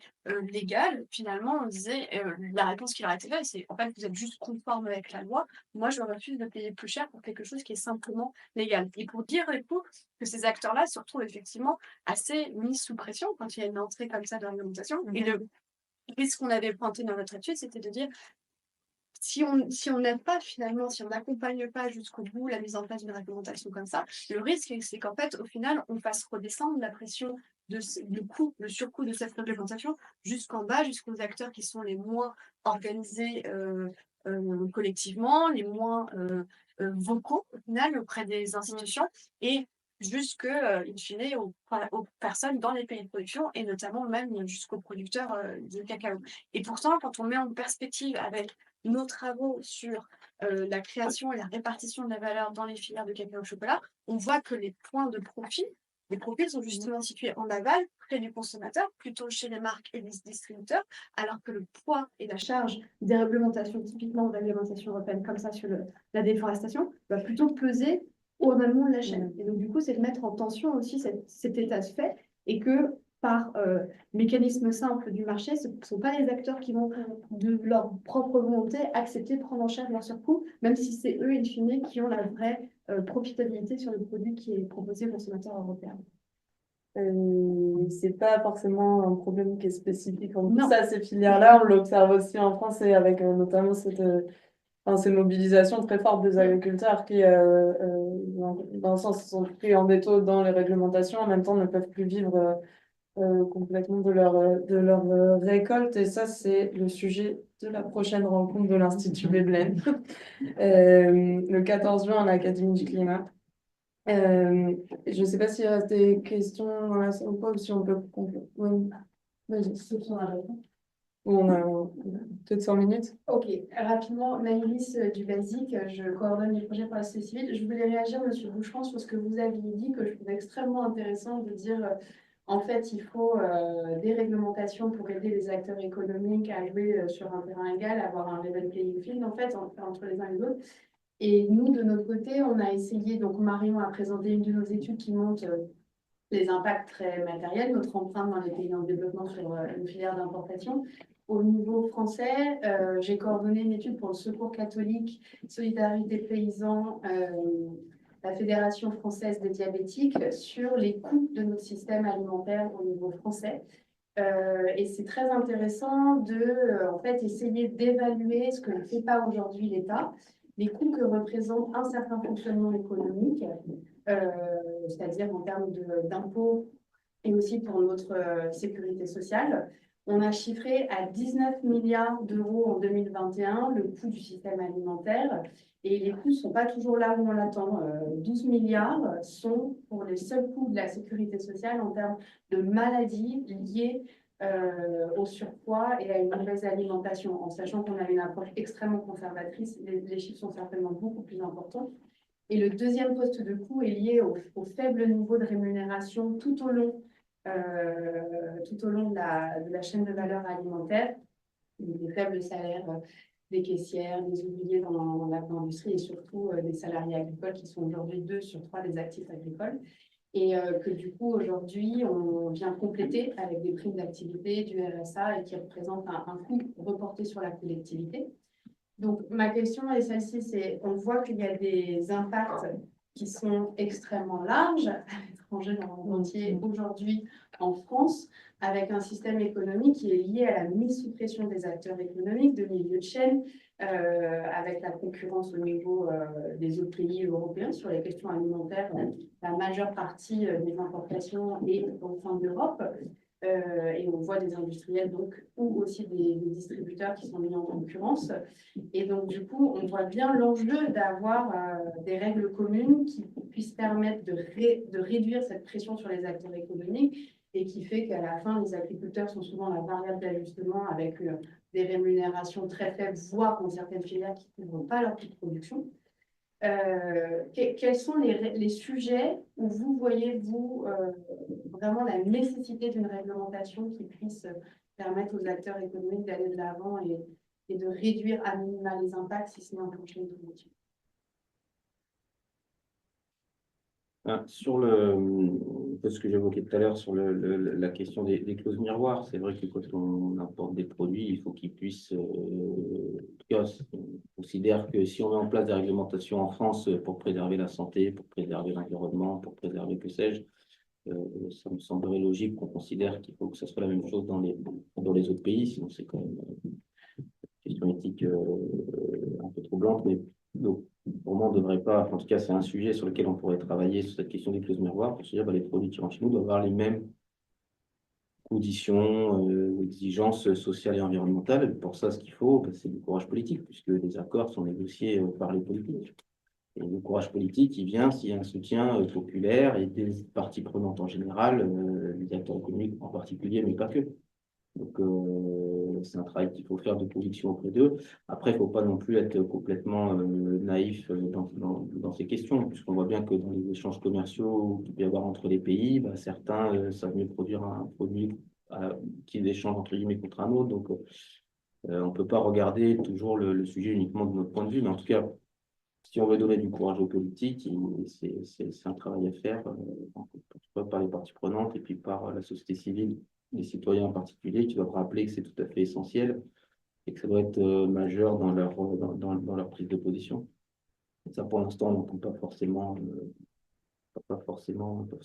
légal, finalement, on disait, la réponse qui leur a été faite, c'est en fait, vous êtes juste conforme avec la loi. Moi, je refuse de payer plus cher pour quelque chose qui est simplement légal. Et pour dire, du coup, que ces acteurs-là se retrouvent effectivement assez mis sous pression quand il y a une entrée comme ça de réglementation. Et le risque qu'on avait pointé dans notre étude, c'était de dire si on n'aide pas finalement, si on n'accompagne pas jusqu'au bout la mise en place d'une réglementation comme ça, le risque, c'est qu'en fait, au final, on fasse redescendre la pression le surcoût de cette réglementation jusqu'en bas, jusqu'aux acteurs qui sont les moins organisés collectivement, les moins vocaux, au final, auprès des institutions, et jusque, in fine, aux personnes dans les pays de production, et notamment même jusqu'aux producteurs de cacao. Et pourtant, quand on met en perspective avec nos travaux sur la création et la répartition de la valeur dans les filières de cacao au chocolat, on voit que les profits sont justement situés en aval, près du consommateur, plutôt chez les marques et les distributeurs, alors que le poids et la charge des réglementations, typiquement de réglementation européenne comme ça sur la déforestation, va plutôt peser au amont de la chaîne. Et donc du coup, c'est de mettre en tension aussi cet état de fait et que par mécanisme simple du marché, ce ne sont pas les acteurs qui vont, de leur propre volonté, accepter de prendre en charge leur surcoût, même si c'est eux, in fine, qui ont la vraie profitabilité sur le produit qui est proposé aux consommateurs européens. C'est pas forcément un problème qui est spécifique en Non. plus à ces filières-là. On l'observe aussi en France et avec notamment ces mobilisations très fortes des agriculteurs qui, dans le sens, sont pris en détaut dans les réglementations, en même temps ne peuvent plus vivre complètement de leur récolte. Et ça, c'est le sujet de la prochaine rencontre de l'Institut Veblen, le 14 juin à l'Académie du Climat. Je ne sais pas s'il y a des questions dans la salle ou pas, ou si on peut conclure. Oui. Vas-y, c'est ton arrêt. On a peut-être 100 minutes. Ok, rapidement, Maëlys du Basique, je coordonne les projets pour la société civile. Je voulais réagir, Monsieur Boucheron, sur ce que vous aviez dit, que je trouvais extrêmement intéressant de dire, en fait, il faut des réglementations pour aider les acteurs économiques à jouer sur un terrain égal, avoir un level playing field, en fait, entre les uns et les autres. Et nous, de notre côté, on a essayé, donc Marion a présenté une de nos études qui montre les impacts très matériels, notre empreinte dans les pays en développement sur une filière d'importation. Au niveau français, j'ai coordonné une étude pour le Secours catholique, Solidarité paysans, la Fédération française des diabétiques sur les coûts de notre système alimentaire au niveau français. Et c'est très intéressant de en fait, essayer d'évaluer ce que ne fait pas aujourd'hui l'État, les coûts que représente un certain fonctionnement économique c'est-à-dire en termes d'impôts et aussi pour notre sécurité sociale. On a chiffré à 19 milliards d'euros en 2021 le coût du système alimentaire et les coûts ne sont pas toujours là où on l'attend. 12 milliards sont pour les seuls coûts de la sécurité sociale en termes de maladies liées au surpoids et à une mauvaise alimentation, en sachant qu'on a une approche extrêmement conservatrice. Les chiffres sont certainement beaucoup plus importants. Et le deuxième poste de coût est lié au faible niveau de rémunération tout au long de la chaîne de valeur alimentaire, des faibles salaires des caissières, des ouvriers dans l'agro-industrie et surtout des salariés agricoles qui sont aujourd'hui 2 sur 3 des actifs agricoles. Et que du coup, aujourd'hui, on vient compléter avec des primes d'activité, du RSA, et qui représentent un coût reporté sur la collectivité. Donc, ma question est celle-ci, c'est on voit qu'il y a des impacts qui sont extrêmement larges à l'étranger dans le monde entier, aujourd'hui en France, avec un système économique qui est lié à la mise sous pression des acteurs économiques, de milieu de chaîne, avec la concurrence au niveau des autres pays européens sur les questions alimentaires. La majeure partie des importations est au sein de l'Europe. Et on voit des industriels donc, ou aussi des distributeurs qui sont mis en concurrence. Et donc, du coup, on voit bien l'enjeu d'avoir des règles communes qui puissent permettre de réduire cette pression sur les acteurs économiques et qui fait qu'à la fin, les agriculteurs sont souvent la variable d'ajustement avec des rémunérations très faibles, voire dans certaines filières qui ne couvrent pas leur coût de production. Quels sont les sujets où vous voyez, vous, vraiment la nécessité d'une réglementation qui puisse permettre aux acteurs économiques d'aller de l'avant et de réduire à minima les impacts, si ce n'est enclencher une transition? Sur ce que j'évoquais tout à l'heure sur la question des clauses miroirs, c'est vrai que quand on importe des produits, il faut qu'ils puissent, en tout cas, on considère que si on met en place des réglementations en France pour préserver la santé, pour préserver l'environnement, pour préserver que sais-je, ça me semblerait logique qu'on considère qu'il faut que ce soit la même chose dans les autres pays, sinon c'est quand même une question éthique un peu troublante, mais donc, pour moi, on ne devrait pas, en tout cas, c'est un sujet sur lequel on pourrait travailler sur cette question des clauses miroirs, pour se dire, les produits qui rentrent chez nous doivent avoir les mêmes conditions, exigences sociales et environnementales. Et pour ça, ce qu'il faut, c'est du courage politique, puisque les accords sont négociés par les politiques. Et le courage politique, il vient s'il y a un soutien populaire et des parties prenantes en général, les acteurs économiques en particulier, mais pas que. Donc, c'est un travail qu'il faut faire de conviction auprès d'eux. Après, il ne faut pas non plus être complètement naïf dans ces questions, puisqu'on voit bien que dans les échanges commerciaux qu'il peut y avoir entre les pays, certains savent mieux produire un produit qu'ils échangent entre guillemets contre un autre. Donc, on ne peut pas regarder toujours le sujet uniquement de notre point de vue. Mais en tout cas, si on veut donner du courage aux politiques, c'est un travail à faire par les parties prenantes et puis par la société civile, les citoyens en particulier, qui doivent rappeler que c'est tout à fait essentiel et que ça doit être majeur dans leur prise de position. Et ça, pour l'instant, on n'entend pas forcément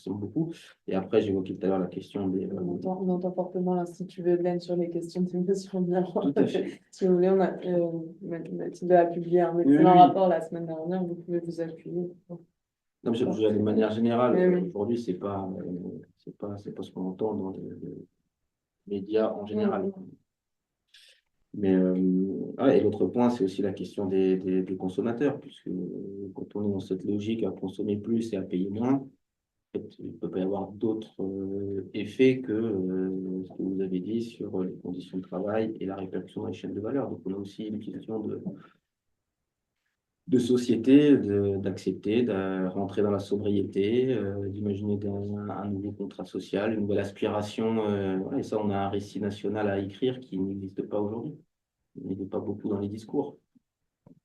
beaucoup. Et après, j'évoquais tout à l'heure la question des... On entend fortement l'Institut Veblen sur les questions de mesures miroirs. Tout à fait. Si vous voulez, Mathilde a publié un excellent rapport la semaine dernière, vous pouvez vous appuyer. Non, de manière générale, Oui. aujourd'hui, c'est pas ce qu'on entend dans les médias en général. Mais et l'autre point, c'est aussi la question des consommateurs, puisque quand on est dans cette logique à consommer plus et à payer moins, en fait, il ne peut pas y avoir d'autres effets que ce que vous avez dit sur les conditions de travail et la répercussion dans les chaînes de valeur. Donc, on a aussi une question de société, d'accepter, de rentrer dans la sobriété, d'imaginer un nouveau contrat social, une nouvelle aspiration. Et ça, on a un récit national à écrire qui n'existe pas aujourd'hui. Il n'est pas beaucoup dans les discours.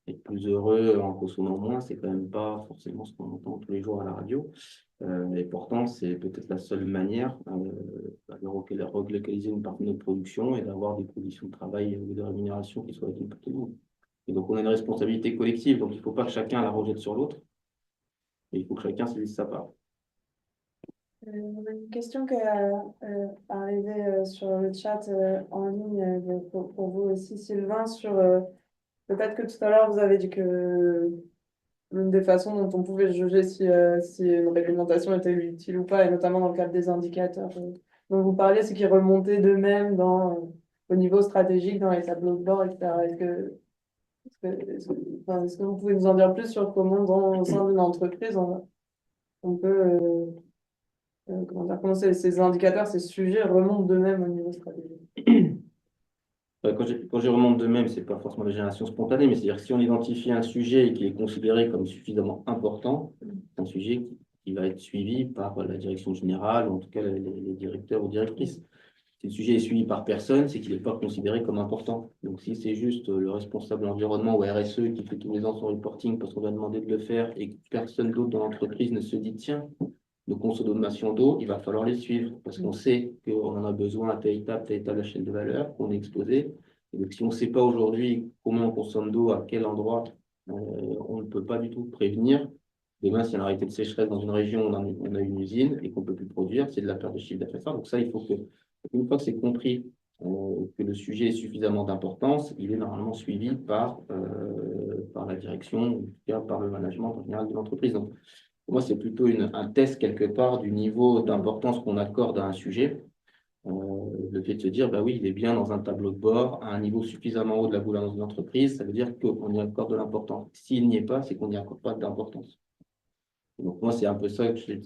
Être plus heureux en consommant moins, c'est quand même pas forcément ce qu'on entend tous les jours à la radio. Et pourtant, c'est peut-être la seule manière de relocaliser une partie de notre production et d'avoir des conditions de travail ou de rémunération qui soient équitables pour tout le monde. Et donc, on a une responsabilité collective, donc il ne faut pas que chacun la rejette sur l'autre, mais il faut que chacun se dise sa part. On a une question qui est arrivée sur le chat en ligne pour vous aussi, Sylvain, sur le fait que tout à l'heure, vous avez dit que l'une des façons dont on pouvait juger si une réglementation était utile ou pas, et notamment dans le cadre des indicateurs dont vous parliez, c'est qu'ils remontaient d'eux-mêmes au niveau stratégique, dans les tableaux de bord, etc. Est-ce que vous pouvez nous en dire plus sur comment, au sein d'une entreprise, on peut, comment ces indicateurs, ces sujets remontent d'eux-mêmes au niveau stratégique? Quand je remonte de même, c'est pas forcément de génération spontanée, mais c'est-à-dire que si on identifie un sujet qui est considéré comme suffisamment important, c'est un sujet qui va être suivi par la direction générale, ou en tout cas les directeurs ou directrices. Si le sujet est suivi par personne, c'est qu'il n'est pas considéré comme important. Donc si c'est juste le responsable environnement ou RSE qui fait tous les ans son reporting parce qu'on va demander de le faire et que personne d'autre dans l'entreprise ne se dit tiens, nos consommations d'eau, il va falloir les suivre parce qu'on sait qu'on en a besoin à telle étape de la chaîne de valeur, qu'on est exposé. Et donc, si on ne sait pas aujourd'hui combien on consomme d'eau, à quel endroit, on ne peut pas du tout prévenir. Demain, s'il y a une arrêté de sécheresse dans une région, on a une usine et qu'on ne peut plus produire, c'est de la perte de chiffre d'affaires. Donc ça, il faut que, une fois que c'est compris que le sujet est suffisamment d'importance, il est normalement suivi par la direction, ou en tout cas par le management en général de l'entreprise. Donc, pour moi, c'est plutôt un test quelque part du niveau d'importance qu'on accorde à un sujet. Le fait de se dire, bah oui, il est bien dans un tableau de bord, à un niveau suffisamment haut de la gouvernance d'une entreprise, ça veut dire qu'on y accorde de l'importance. S'il n'y est pas, c'est qu'on n'y accorde pas d'importance. Donc moi, c'est un peu ça que je l'ai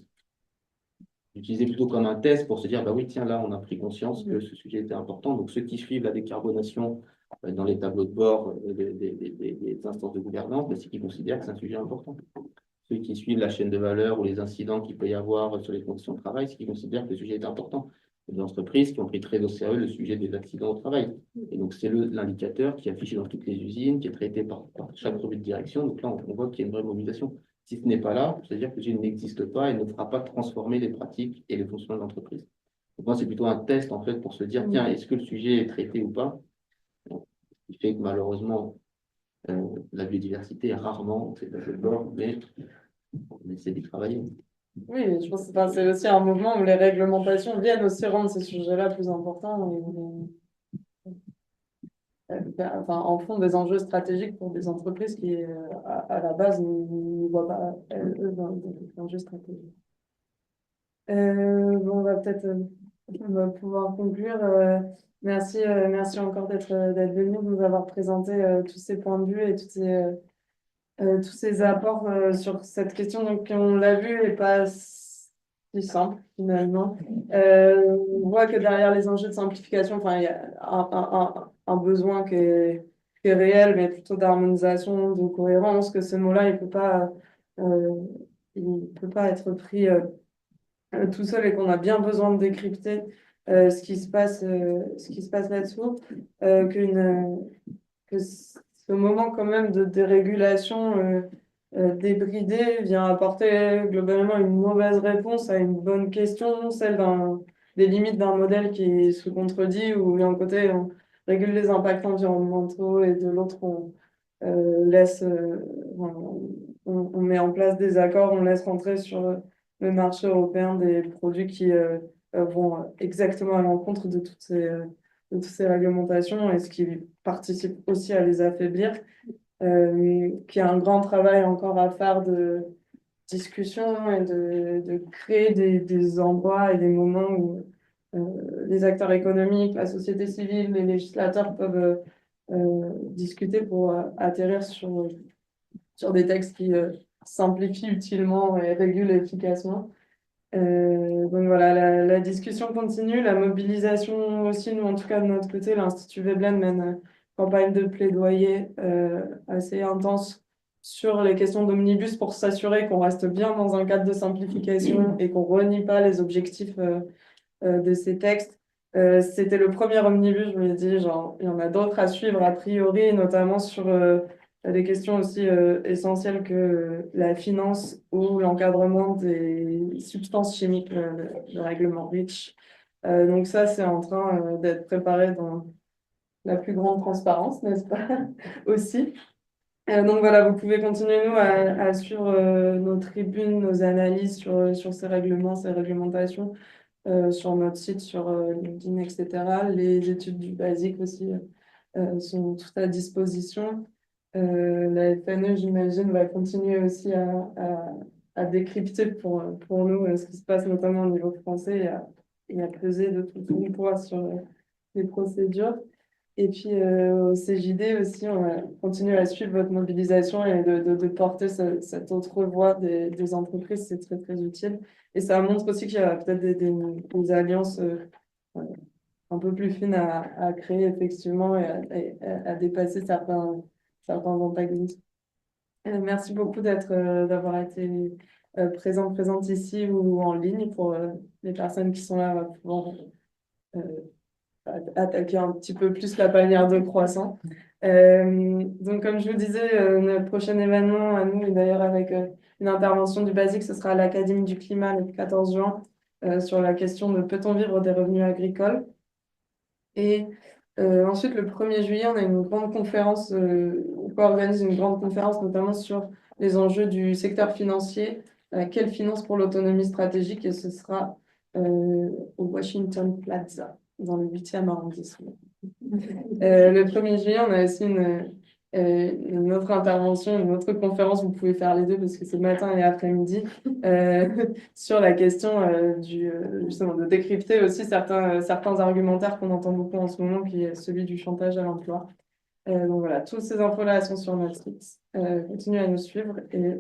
utilisé plutôt comme un test pour se dire, bah oui, tiens, là, on a pris conscience que ce sujet était important. Donc ceux qui suivent la décarbonation dans les tableaux de bord des instances de gouvernance, bah, c'est qu'ils considèrent que c'est un sujet important. Ceux qui suivent la chaîne de valeur ou les incidents qu'il peut y avoir sur les conditions de travail, c'est qu'ils considèrent que le sujet est important. Il y a des entreprises qui ont pris très au sérieux le sujet des accidents au travail. Et donc, c'est l'indicateur qui est affiché dans toutes les usines, qui est traité par chaque revue de direction. Donc là, on voit qu'il y a une vraie mobilisation. Si ce n'est pas là, c'est-à-dire que le sujet n'existe pas et ne fera pas transformer les pratiques et les fonctionnements de l'entreprise. Donc moi, c'est plutôt un test, en fait, pour se dire, tiens, est-ce que le sujet est traité ou pas? Ce qui fait que malheureusement, la biodiversité est rarement, c'est d'accord, mais on essaie d'y travailler. Oui, je pense que c'est aussi un mouvement où les réglementations viennent aussi rendre ces sujets-là plus importants en font des enjeux stratégiques pour des entreprises qui, à la base, ne voient pas eux dans des enjeux stratégiques. Bon, on va pouvoir conclure. Merci encore d'être venu, de nous avoir présenté tous ces points de vue et tous ces apports sur cette question. Donc, on l'a vu, n'est pas si simple finalement. On voit que derrière les enjeux de simplification, enfin, il y a un besoin qui est réel, mais plutôt d'harmonisation, de cohérence, que ce mot-là, il peut pas être pris tout seul et qu'on a bien besoin de décrypter ce qui se passe là-dessous, que ce moment quand même de dérégulation débridée vient apporter globalement une mauvaise réponse à une bonne question, celle des limites d'un modèle qui se contredit, où d'un côté on régule les impacts environnementaux et de l'autre on on met en place des accords, on laisse rentrer sur le marché européen des produits qui vont exactement à l'encontre de toutes ces réglementations, et ce qui participe aussi à les affaiblir, qui a un grand travail encore à faire de discussion et de créer des endroits et des moments où les acteurs économiques, la société civile, les législateurs peuvent discuter pour atterrir sur des textes qui simplifient utilement et régulent efficacement. Donc voilà, la discussion continue, la mobilisation aussi, nous en tout cas de notre côté, l'Institut Veblen mène une campagne de plaidoyer assez intense sur les questions d'omnibus pour s'assurer qu'on reste bien dans un cadre de simplification et qu'on ne renie pas les objectifs de ces textes. C'était le premier omnibus, je me dis, genre, il y en a d'autres à suivre a priori, notamment sur des questions aussi essentielles que la finance ou l'encadrement des substances chimiques, le règlement REACH. Donc ça, c'est en train d'être préparé dans la plus grande transparence, n'est-ce pas, aussi. Donc voilà, vous pouvez continuer, nous, à suivre nos tribunes, nos analyses sur ces règlements, ces réglementations, sur notre site, sur LinkedIn, etc. Les études du basique aussi sont toutes à disposition. La FNE, j'imagine, va continuer aussi à décrypter pour nous ce qui se passe notamment au niveau français et à peser de tout son poids sur les procédures. Et puis au CJD aussi, on va continuer à suivre votre mobilisation et de porter cette autre voix des entreprises, c'est très très utile. Et ça montre aussi qu'il y a peut-être des alliances un peu plus fines à créer effectivement et à dépasser certains antagonismes. Merci beaucoup d'avoir été présente ici ou en ligne pour les personnes qui sont là, on va pouvoir attaquer un petit peu plus la panière de croissant. Donc, comme je vous disais, notre prochain événement à nous, et d'ailleurs avec une intervention du BASIC, ce sera à l'Académie du Climat le 14 juin sur la question de peut-on vivre des revenus agricoles. Et ensuite, le 1er juillet, on a une grande conférence, on organise une grande conférence notamment sur les enjeux du secteur financier, quelle finance pour l'autonomie stratégique, et ce sera au Washington Plaza, dans le 8e arrondissement. Le 1er juillet, on a aussi une autre intervention, une autre conférence, vous pouvez faire les deux parce que c'est matin et après-midi, sur la question justement de décrypter aussi certains argumentaires qu'on entend beaucoup en ce moment, qui est celui du chantage à l'emploi. Donc voilà, toutes ces infos-là sont sur notre site. Continuez à nous suivre et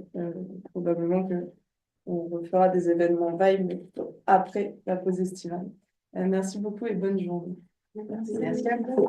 probablement qu'on refera des événements Vibe, mais plutôt après la pause estivale. Merci beaucoup et bonne journée. Merci à vous.